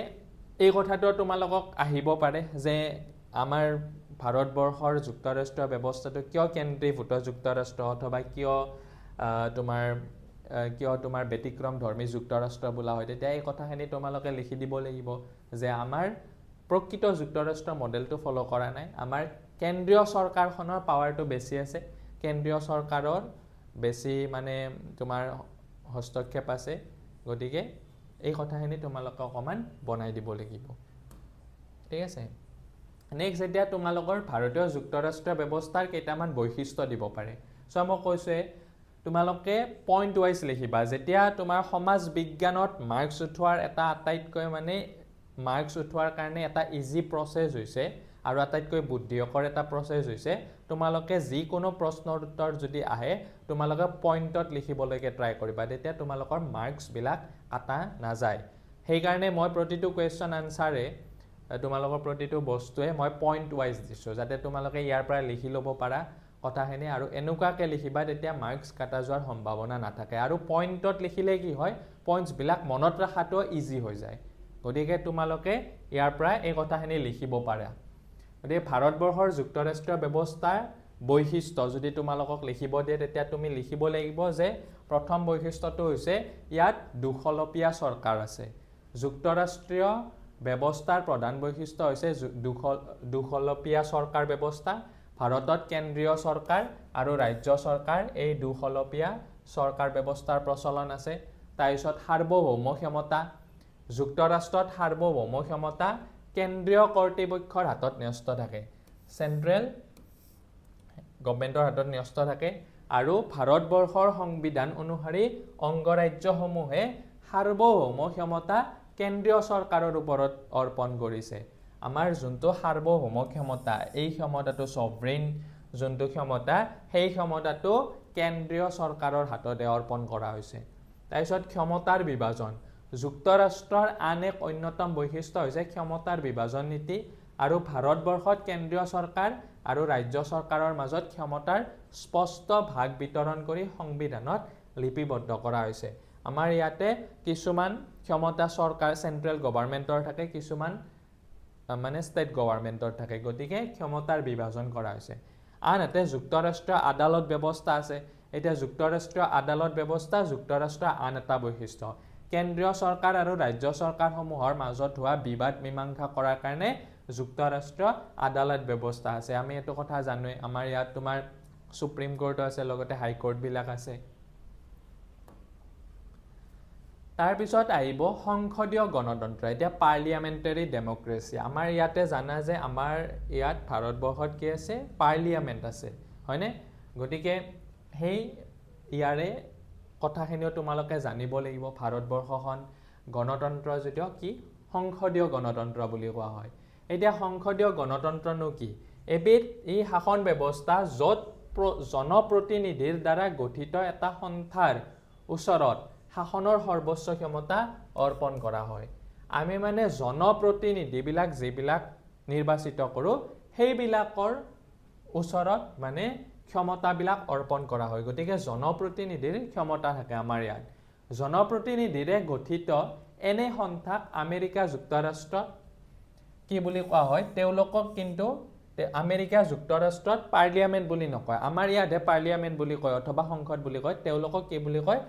এই কথাটো তোমালোকক আহিব পাৰে যে আমাৰ ভাৰতবৰ্ষৰ যুক্তৰাষ্ট্ৰীয় ব্যৱস্থাটো কিয় কেন্দ্ৰীভূত যুক্তৰাষ্ট্ৰ অথবা কিয় তোমাৰ ব্যতিক্ৰম ধৰ্মী যুক্তৰাষ্ট্ৰ বোলা হয় তেতিয়া এই কথাখিনি তোমালোকে লিখি দিব লাগিব যে আমাৰ প্ৰকৃত যুক্তৰাষ্ট্ৰ মডেলটো ফলো কৰা নাই আমাৰ কেন্দ্ৰীয় চৰকাৰখনৰ পাৱাৰটো বেছি আছে কেন্দ্ৰীয় চৰকাৰৰ বেছি মানে তোমাৰ হস্তক্ষেপ আছে গতিকে এই কথাখিনি তোমালোকে অকমান বনাই দিব লাগিব ঠিক আছে নেক্সট এতিয়া তোমালোকৰ ভাৰতীয় যুক্তৰাষ্ট্ৰীয় ব্যৱস্থাৰ কেইটামান বৈশিষ্ট্য দিব পাৰে সো মই কৈছে তোমালোকে পইণ্ট ওয়াইজ লিখিবা যেতিয়া তোমাৰ সমাজ বিজ্ঞানত মাৰ্কস উঠোৱাৰ এটা আটাইতকৈ মানে মাৰ্কস উঠোৱাৰ কাৰণে এটা ইজি প্ৰসেস হৈছে আৰু আটাইতকৈ বুদ্ধিকৰ এটা প্ৰসেস হৈছে তোমালোকে যি কোনো প্ৰশ্নৰ উত্তৰ যদি আহে তোমালোকে পইণ্টত লিখিবলৈকে ট্ৰাই কৰিবা তেতিয়া তোমালোকৰ মাৰ্কস বিলাক কাটা নাযায় সেই কাৰণে মই প্ৰতিটো কোৱেশ্চন আনসাৰে তোমালোকৰ প্ৰতিটো বস্তুৱে মই পইণ্ট ওয়াইজ দিছো যাতে তোমালোকে ইয়াৰ পৰা লিখি ল'ব পাৰা কথাখিনি আৰু এনেকুৱাকৈ লিখিবা তেতিয়া মাৰ্কছ কাটা যোৱাৰ সম্ভাৱনা নাথাকে আৰু পইণ্টত লিখিলে কি হয় পইণ্টছবিলাক মনত ৰখাটো ইজি হৈ যায় গতিকে তোমালোকে ইয়াৰ পৰা এই কথাখিনি লিখিব পাৰা গতিকে ভাৰতবৰ্ষৰ যুক্তৰাষ্ট্ৰীয় ব্যৱস্থাৰ বৈশিষ্ট্য যদি তোমালোকক লিখিব দিয়ে তেতিয়া তুমি লিখিব লাগিব যে প্ৰথম বৈশিষ্ট্যটো হৈছে ইয়াত দুখলপীয়া চৰকাৰ আছে যুক্তৰাষ্ট্ৰীয় ব্যৱস্থাৰ প্ৰধান বৈশিষ্ট্য হৈছে দুখলপীয়া চৰকাৰ ব্যৱস্থা ভাৰতত কেন্দ্ৰীয় চৰকাৰ আৰু ৰাজ্য চৰকাৰ এই দুখলপীয়া চৰকাৰ ব্যৱস্থাৰ প্ৰচলন আছে তাৰপিছত সাৰ্বভৌম ক্ষমতা যুক্তৰাষ্ট্ৰত সাৰ্বভৌম ক্ষমতা কেন্দ্ৰীয় কৰ্তৃপক্ষৰ হাতত ন্যস্ত থাকে চেন্ট্ৰেল গভৰ্ণমেণ্টৰ হাতত ন্যস্ত থাকে আৰু ভাৰতবৰ্ষৰ সংবিধান অনুসৰি অংগৰাজ্যসমূহে সাৰ্বভৌম ক্ষমতা কেন্দ্ৰীয় চৰকাৰৰ ওপৰত অৰ্পণ কৰিছে আমাৰ যোনটো সাৰ্বভৌম ক্ষমতা এই ক্ষমতাটো সভৰেইন যোনটো ক্ষমতা সেই ক্ষমতাটো কেন্দ্ৰীয় চৰকাৰৰ হাততে অৰ্পণ কৰা হৈছে তাৰপিছত ক্ষমতাৰ বিভাজন যুক্তৰাষ্ট্ৰৰ আন এক অন্যতম বৈশিষ্ট্য হৈছে ক্ষমতাৰ বিভাজন নীতি আৰু ভাৰতবৰ্ষত কেন্দ্ৰীয় চৰকাৰ আৰু ৰাজ্য চৰকাৰৰ মাজত ক্ষমতাৰ স্পষ্ট ভাগ বিতৰণ কৰি সংবিধানত লিপিবদ্ধ কৰা হৈছে আমাৰ ইয়াতে কিছুমান ক্ষমতা চৰকাৰ চেন্ট্ৰেল গভৰ্ণমেণ্টৰ থাকে কিছুমান মানে ষ্টেট গভৰ্ণমেণ্টৰ থাকে গতিকে ক্ষমতাৰ বিভাজন কৰা হৈছে আনহাতে যুক্তৰাষ্ট্ৰীয় আদালত ব্যৱস্থা আছে এতিয়া যুক্তৰাষ্ট্ৰীয় আদালত ব্যৱস্থা যুক্তৰাষ্ট্ৰৰ আন এটা বৈশিষ্ট্য কেন্দ্ৰীয় চৰকাৰ আৰু ৰাজ্য চৰকাৰসমূহৰ মাজত হোৱা বিবাদ মীমাংসা কৰাৰ কাৰণে যুক্তৰাষ্ট্ৰীয় আদালত ব্যৱস্থা আছে আমি এইটো কথা জানোৱে আমাৰ ইয়াত তোমাৰ সুপ্ৰিম কোৰ্ট আছে লগতে হাই কোৰ্টবিলাক আছে তাৰ পিছত আহিব সংসদীয় গণতন্ত্ৰ এতিয়া পাৰ্লিয়ামেণ্টাৰী ডেমক্ৰেচি আমাৰ ইয়াতে জানা যে আমাৰ ইয়াত ভাৰতবৰ্ষত কি আছে পাৰ্লিয়ামেণ্ট আছে হয়নে গতিকে সেই ইয়াৰে কথাখিনিও তোমালোকে জানিব লাগিব ভাৰতবৰ্ষখন গণতন্ত্ৰ যদিও কি সংসদীয় গণতন্ত্ৰ বুলি কোৱা হয় এতিয়া সংসদীয় গণতন্ত্ৰনো কি এবিধ এই শাসন ব্যৱস্থা য'ত জনপ্ৰতিনিধিৰ দ্বাৰা গঠিত এটা সন্থাৰ ওচৰত শাসনৰ সৰ্বোচ্চ ক্ষমতা অৰ্পণ কৰা হয় আমি মানে জনপ্ৰতিনিধিবিলাক যিবিলাক নিৰ্বাচিত কৰোঁ সেইবিলাকৰ ওচৰত মানে ক্ষমতাবিলাক অৰ্পণ কৰা হয় গতিকে জনপ্ৰতিনিধিৰ ক্ষমতা থাকে আমাৰ ইয়াত জনপ্ৰতিনিধিৰে গঠিত এনে সন্থাক আমেৰিকা যুক্তৰাষ্ট্ৰত কি বুলি কোৱা হয় তেওঁলোকক কিন্তু আমেৰিকা যুক্তৰাষ্ট্ৰত পাৰ্লিয়ামেণ্ট বুলি নকয় আমাৰ ইয়াতহে পাৰ্লিয়ামেণ্ট বুলি কয় অথবা সংসদ বুলি কয় তেওঁলোকক কি বুলি কয়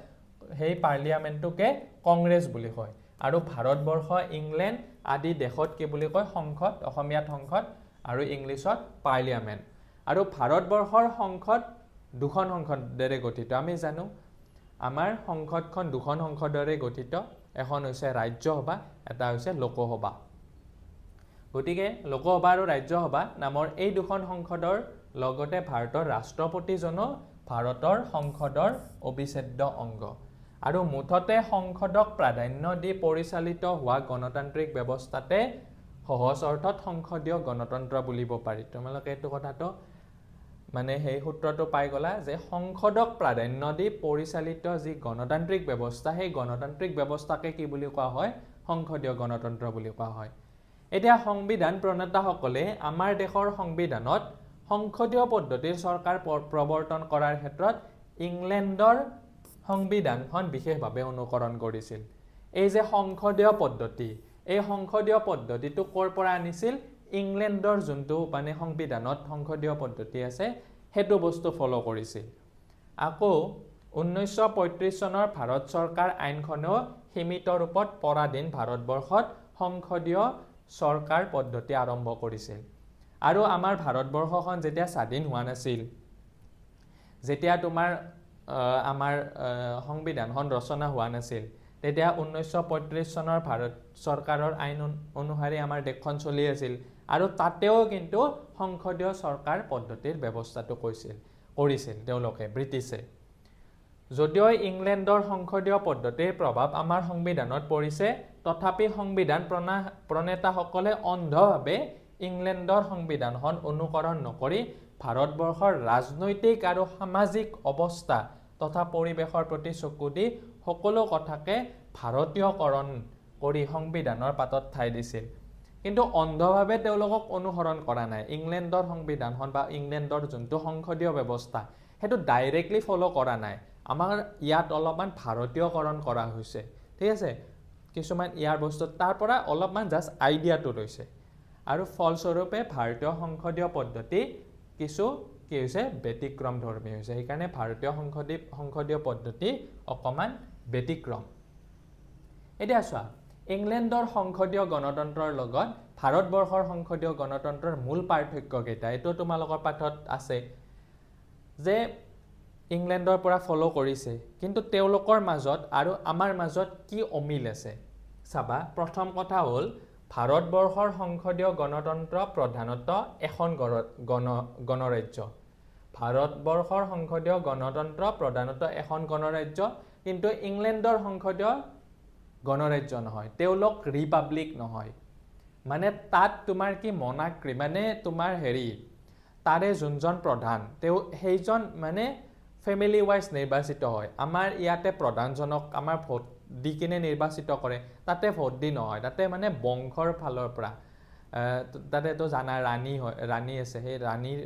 সেই পাৰ্লিয়ামেণ্টটোকে কংগ্ৰেছ বুলি কয় আৰু ভাৰতবৰ্ষ ইংলেণ্ড আদি দেশত কি বুলি কয় সংসদ অসমীয়াত সংসদ আৰু ইংলিছত পাৰ্লিয়ামেণ্ট আৰু ভাৰতবৰ্ষৰ সংসদ দুখন সংসদৰে গঠিত আমি জানো আমাৰ সংসদখন দুখন সংসদৰে গঠিত এখন হৈছে ৰাজ্যসভা এটা হৈছে লোকসভা গতিকে লোকসভা আৰু ৰাজ্যসভা নামৰ এই দুখন সংসদৰ লগতে ভাৰতৰ ৰাষ্ট্ৰপতিজনো ভাৰতৰ সংসদৰ অবিচ্ছেদ্য অংগ আৰু মুঠতে সংসদক প্ৰাধান্য দি পৰিচালিত হোৱা গণতান্ত্ৰিক ব্যৱস্থাতে সহজ অৰ্থত সংসদীয় গণতন্ত্ৰ বুলিব পাৰি তোমালোকে এইটো কথাটো মানে সেই সূত্ৰটো পাই গলা যে সংসদক প্ৰাধান্য দি পৰিচালিত যি গণতান্ত্ৰিক ব্যৱস্থা সেই গণতান্ত্ৰিক ব্যৱস্থাকে কি বুলি কোৱা হয় সংসদীয় গণতন্ত্ৰ বুলি কোৱা হয় এতিয়া সংবিধান প্ৰণেতাসকলে আমাৰ দেশৰ সংবিধানত সংসদীয় পদ্ধতিৰ চৰকাৰ প্ৰৱৰ্তন কৰাৰ ক্ষেত্ৰত ইংলেণ্ডৰ সংবিধানখন বিশেষভাৱে অনুকৰণ কৰিছিল এই যে সংসদীয় পদ্ধতি এই সংসদীয় পদ্ধতিটো ক'ৰ পৰা আনিছিল ইংলেণ্ডৰ যোনটো মানে সংবিধানত সংসদীয় পদ্ধতি আছে সেইটো বস্তু ফলো কৰিছিল আকৌ 1935 চনৰ ভাৰত চৰকাৰ আইনখনেও সীমিত ৰূপত পৰাধীন ভাৰতবৰ্ষত সংসদীয় চৰকাৰ পদ্ধতি আৰম্ভ কৰিছিল আৰু আমাৰ ভাৰতবৰ্ষখন যেতিয়া স্বাধীন হোৱা নাছিল যেতিয়া তোমাৰ আমাৰ সংবিধানখন ৰচনা হোৱা নাছিল তেতিয়া 1935 চনৰ ভাৰত চৰকাৰৰ আইন অনুসৰি আমাৰ দেশখন চলি আছিল আৰু তাতেও কিন্তু সংসদীয় চৰকাৰ পদ্ধতিৰ ব্যৱস্থাটো কৰিছিল তেওঁলোকে ব্ৰিটিছে যদিও ইংলেণ্ডৰ সংসদীয় পদ্ধতিৰ প্ৰভাৱ আমাৰ সংবিধানত পৰিছে তথাপি সংবিধান প্ৰণেতাসকলে অন্ধভাৱে ইংলেণ্ডৰ সংবিধানখন অনুকৰণ নকৰি ভাৰতবৰ্ষৰ ৰাজনৈতিক আৰু সামাজিক অৱস্থা তথা পৰিৱেশৰ প্ৰতি চকু দি সকলো কথাকে ভাৰতীয়কৰণ কৰি সংবিধানৰ পাতত ঠাই দিছিল কিন্তু অন্ধভাৱে তেওঁলোকক অনুসৰণ কৰা নাই ইংলেণ্ডৰ সংবিধানখন বা ইংলেণ্ডৰ যোনটো সংসদীয় ব্যৱস্থা সেইটো ডাইৰেক্টলি ফলো কৰা নাই আমাৰ ইয়াত অলপমান ভাৰতীয়কৰণ কৰা হৈছে ঠিক আছে কিছুমান ইয়াৰ বস্তু তাৰ পৰা অলপমান জাস্ট আইডিয়াটো লৈছে আৰু ফলস্বৰূপে ভাৰতীয় সংসদীয় পদ্ধতি কিছু কি হৈছে ব্যতিক্ৰম ধৰ্মী হৈছে সেইকাৰণে ভাৰতীয় সংসদীয় পদ্ধতি অকমান ব্যতিক্ৰম এতিয়া চোৱা ইংলেণ্ডৰ সংসদীয় গণতন্ত্ৰৰ লগত ভাৰতবৰ্ষৰ সংসদীয় গণতন্ত্ৰৰ মূল পাৰ্থক্য কেইটা এটো তোমালোকৰ পাঠত আছে যে ইংলেণ্ডৰ পৰা ফলো কৰিছে কিন্তু তেওঁলোকৰ মাজত আৰু আমাৰ মাজত কি অমিল আছে চাবা প্ৰথম কথা হ'ল ভাৰতবৰ্ষৰ সংসদীয় গণতন্ত্ৰ প্ৰধানতঃ এখন গণৰাজ্য ভাৰতবৰ্ষৰ সংসদীয় গণতন্ত্ৰ প্ৰধানতঃ এখন গণৰাজ্য কিন্তু ইংলেণ্ডৰ সংসদীয় গণৰাজ্য নহয় তেওঁলোক ৰিপাব্লিক নহয় মানে তাত তোমাৰ কি মনাক্ৰী মানে তোমাৰ হেৰি তাৰে যোনজন প্ৰধান তেওঁ সেইজন মানে ফেমিলি ওয়াইজ নিৰ্বাচিত হয় আমাৰ ইয়াতে প্ৰধানজনক আমাৰ ভোট দি কিনে নিৰ্বাচিত কৰে তাতে ভোট দি নহয় তাতে মানে বংশৰ ফালৰ পৰা তাতে তো জানা ৰাণী আছে সেই ৰাণীৰ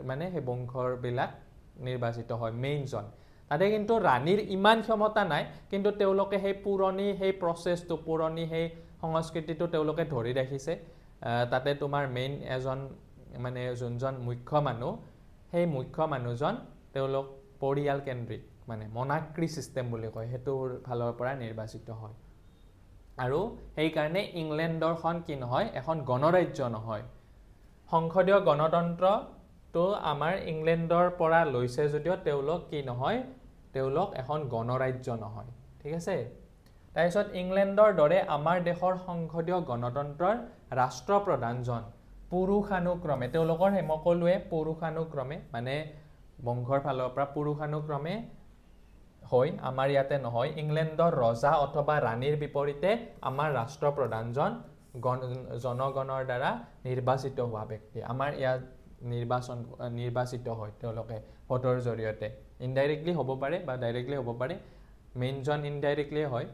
মানে সেই বংশৰ বিলাক নিৰ্বাচিত হয় মেইনজন তাতে কিন্তু ৰাণীৰ ইমান ক্ষমতা নাই কিন্তু তেওঁলোকে সেই পুৰণি সেই প্ৰসেছটো পুৰণি সেই সংস্কৃতিটো তেওঁলোকে ধৰি ৰাখিছে তাতে তোমাৰ মেইন এজন মানে যোনজন মুখ্য মানুহ সেই মুখ্য মানুহজন তেওঁলোক পৰিয়াল কেন্দ্ৰিক মানে মনাক্ৰী সিস্টেম বুলি কয় হেতুৰ ফালৰ পৰা নিৰ্বাচিত হয় আৰু সেই কাৰণে ইংলেণ্ডৰখন কি নহয় এখন গণৰাজ্য নহয় সংসদীয় গণতন্ত্ৰ তো আমাৰ ইংলেণ্ডৰ পৰা লৈছে যদিও তেওঁলোক কি নহয় তেওঁলোক এখন গণৰাজ্য নহয় ঠিক আছে তাৰপিছত ইংলেণ্ডৰ দৰে আমাৰ দেশৰ সংসদীয় গণতন্ত্ৰৰ ৰাষ্ট্ৰপ্ৰধানজন পুৰুষানুক্ৰমে তেওঁলোকৰ হেমকলুৱে পুৰুষানুক্ৰমে মানে বংশৰ ফালৰ পৰা পুৰুষানুক্ৰমে হয় আমাৰ ইয়াতে নহয় ইংলেণ্ডৰ ৰজা অথবা ৰাণীৰ বিপৰীতে আমাৰ ৰাষ্ট্ৰপ্ৰধানজন জনগণৰ দ্বাৰা নিৰ্বাচিত হোৱা ব্যক্তি আমাৰ ইয়াত নিৰ্বাচিত হয় তেওঁলোকে ভোটৰ জৰিয়তে ইনডাইৰেক্টলি হ'ব পাৰে বা ডাইৰেক্টলি হ'ব পাৰে মেইনজন ইনডাইৰেক্টলি হয়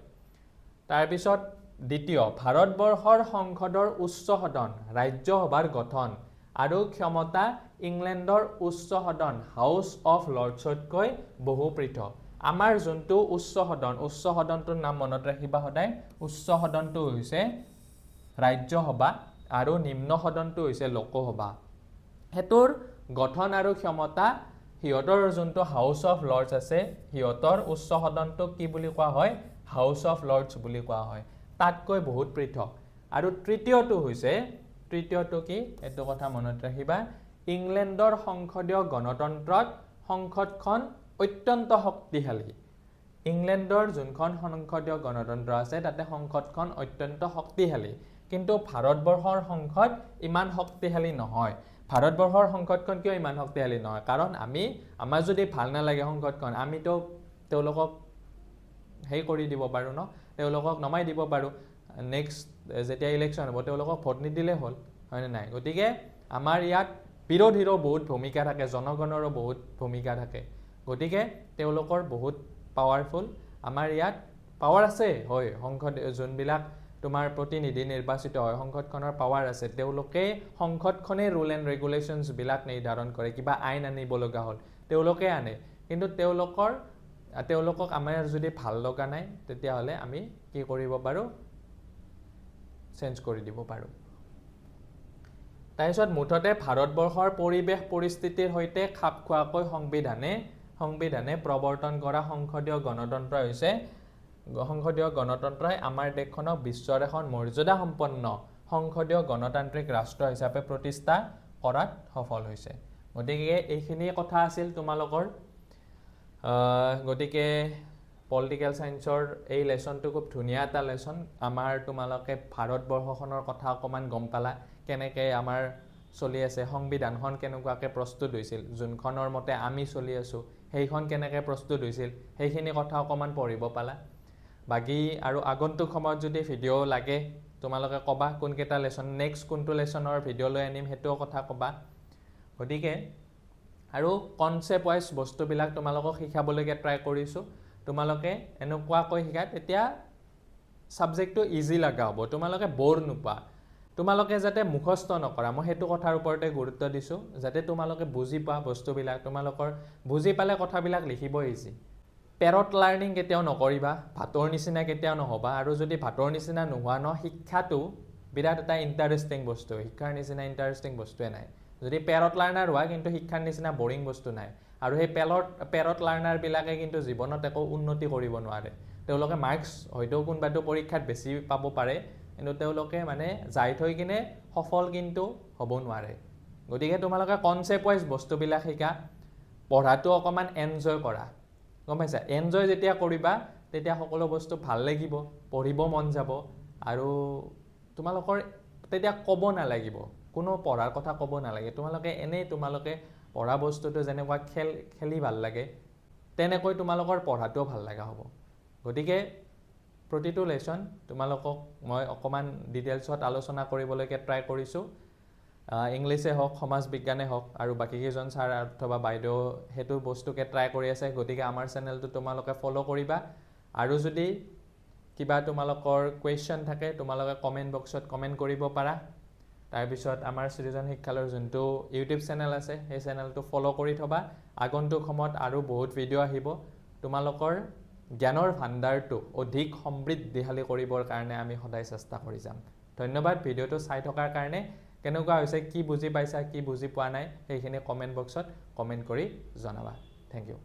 তাৰপিছত দ্বিতীয় ভাৰতবৰ্ষৰ সংসদৰ উচ্চ সদন ৰাজ্যসভাৰ গঠন আৰু ক্ষমতা ইংলেণ্ডৰ উচ্চ সদন হাউচ অফ লৰ্ডছতকৈ বহু পৃথক আমাৰ যোনটো উচ্চ সদনটোৰ নাম মনত ৰাখিবা সদায় উচ্চ সদনটো হৈছে ৰাজ্যসভা আৰু নিম্ন সদনটো হৈছে লোকসভা হেতুৰ গঠন আৰু ক্ষমতা হিয়তৰ যোনটো হাউচ অফ লৰ্ডছ আছে হিয়তৰ উচ্চ সদনটো কি বুলি কোৱা হয় হাউচ অফ লৰ্ডছ বুলি কোৱা হয় তাতকৈ বহুত পৃথক আৰু তৃতীয়টো কি এটো কথা মনত ৰাখিবা ইংলেণ্ডৰ সংসদীয় গণতন্ত্ৰত সংসদখন অত্যন্ত শক্তিশালী ইংলেণ্ডৰ যোনখন সংসদীয় গণতন্ত্ৰ আছে তাতে সংসদখন অত্যন্ত শক্তিশালী কিন্তু ভাৰতবৰ্ষৰ সংসদ ইমান শক্তিশালী নহয় ভাৰতবৰ্ষৰ সংসদখন কিয় ইমান শক্তিশালী নহয় কাৰণ আমাৰ যদি ভাল নালাগে সংসদখন আমিতো তেওঁলোকক হেই কৰি দিব পাৰো ন তেওঁলোকক নমাই দিব পাৰো নেক্সট যেতিয়া ইলেকশ্যন হ'ব তেওঁলোকক ভোট নিদিলে হ'ল হয় নাই গতিকে আমাৰ ইয়াত বিৰোধীৰো বহুত ভূমিকা থাকে জনগণৰো বহুত ভূমিকা থাকে গতিকে তেওঁলোকৰ বহুত পাৱাৰফুল আমাৰ ইয়াত পাৱাৰ আছে হয় সংসদ যোনবিলাক তোমাৰ প্ৰতিনিধি নিৰ্বাচিত হয় সংসদখনৰ পাৱাৰ আছে তেওঁলোকে সংসদখনে ৰুল এণ্ড ৰেগুলেশ্যনছ বিলাক নিৰ্ধাৰণ কৰে কিবা আইন আনিব লগা হ'ল তেওঁলোকে আনে কিন্তু তেওঁলোকক আমাৰ যদি ভাল লগা নাই তেতিয়াহ'লে আমি কি কৰিব পাৰো চেঞ্জ কৰি দিব পাৰো তাৰপিছত মুঠতে ভাৰতবৰ্ষৰ পৰিৱেশ পৰিস্থিতিৰ সৈতে খাপ খোৱাকৈ সংবিধানে প্ৰৱৰ্তন কৰা সংসদীয় গণতন্ত্ৰই আমাৰ দেশখনক বিশ্বৰ এখন মৰ্যাদা সম্পন্ন সংসদীয় গণতান্ত্ৰিক ৰাষ্ট্ৰ হিচাপে প্ৰতিষ্ঠা কৰাত সফল হৈছে গতিকে এইখিনি কথা আছিল তোমালোকৰ গতিকে পলিটিক্যাল সায়েন্সৰ এই লেসনটো খুব ধুনীয়া এটা লেসন আমাৰ তোমালোকে ভাৰতবৰ্ষখনৰ কথা অকমান গম পালা কেনেকৈ আমাৰ চলি আছে সংবিধানখন কেনেকুৱাকৈ প্ৰস্তুত হৈছিল যোনখনৰ মতে আমি চলি আছো সেইখন কেনেকৈ প্ৰস্তুত হৈছিল সেইখিনি কথা অকমান পঢ়িব পালা বাকি আৰু আগন্তুক সময়ত যদি ভিডিও লাগে তোমালোকে কবা কোনকেটা লেসন নেক্সট কোনটো লেসনৰ ভিডিও লৈ আনিম হেটো কথা কবা গতিকে আৰু কনসেপ্ট ওয়াইজ বস্তুবিলাক তোমালোকক শিকাবলৈকে ট্ৰাই কৰিছো তোমালোকে এনেকুৱাকৈ শিকা তেতিয়া সাবজেক্টটো ইজি লাগা হ'ব তোমালোকে বৰ নোপা তোমালোকে যাতে মুখস্থ নকৰা মই সেইটো কথাৰ ওপৰতে গুৰুত্ব দিছোঁ যাতে তোমালোকে বুজি পোৱা বস্তুবিলাক তোমালোকৰ বুজি পালে কথাবিলাক লিখিব ইজি পেৰট লাৰ্নিং কেতিয়াও নকৰিবা ভাতৰ নিচিনা কেতিয়াও নহবা আৰু যদি ভাতৰ নিচিনা নোহোৱা ন শিক্ষাটো বিৰাট এটা ইণ্টাৰেষ্টিং বস্তু শিক্ষাৰ নিচিনা ইণ্টাৰেষ্টিং বস্তুৱে নাই যদি পেৰট লাৰ্নাৰ হোৱা কিন্তু শিক্ষাৰ নিচিনা বৰিং বস্তু নাই আৰু সেই পেৰট লাৰ্নাৰবিলাকে কিন্তু জীৱনত একো উন্নতি কৰিব নোৱাৰে তেওঁলোকে মাৰ্কছ হয়তো কোনোবাটো পৰীক্ষাত বেছি পাব পাৰে কিন্তু তেওঁলোকে মানে যাই থৈ কিনে সফল কিন্তু হ'ব নোৱাৰে গতিকে তোমালোকে কনচেপ্ট ৱাইজ বস্তুবিলাক শিকা পঢ়াটো অকণমান এনজয় কৰা গম পাইছা এনজয় যেতিয়া কৰিবা তেতিয়া সকলো বস্তু ভাল লাগিব পঢ়িব মন যাব আৰু তোমালোকৰ তেতিয়া ক'ব নালাগিব কোনো পঢ়াৰ কথা ক'ব নালাগে তোমালোকে এনেই তোমালোকে পঢ়া বস্তুটো যেনেকুৱা খেলি ভাল লাগে তেনেকৈ তোমালোকৰ পঢ়াটোও ভাল লগা হ'ব গতিকে প্ৰতিটো লেচন তোমালোকক মই অকণমান ডিটেইলছত আলোচনা কৰিবলৈকে ট্ৰাই কৰিছোঁ ইংলিছে হওক সমাজ বিজ্ঞানে হওক আৰু বাকীকেইজন ছাৰ অথবা বাইদেউ সেইটো বস্তুকে ট্ৰাই কৰি আছে গতিকে আমাৰ চেনেলটো তোমালোকে ফ'ল' কৰিবা আৰু যদি কিবা তোমালোকৰ কুৱেশ্যন থাকে তোমালোকে কমেণ্ট বক্সত কমেণ্ট কৰিব পাৰা তাৰপিছত আমাৰ সৃজন শিক্ষালয়ৰ যোনটো ইউটিউব চেনেল আছে সেই চেনেলটো ফ'ল' কৰি থবা আগন্তুক সময়ত আৰু বহুত ভিডিঅ' আহিব তোমালোকৰ জ্ঞানৰ ভাণ্ডাৰটো অধিক সমৃদ্ধিশালী কৰিবৰ কাৰণে আমি সদায় চেষ্টা কৰি যাম ধন্যবাদ ভিডিঅ'টো চাই থকাৰ কাৰণে কেনেকুৱা হৈছে কি বুজি পাইছা কি বুজি পোৱা নাই সেইখিনি কমেণ্ট বক্সত কমেণ্ট কৰি জনাবা থেংক ইউ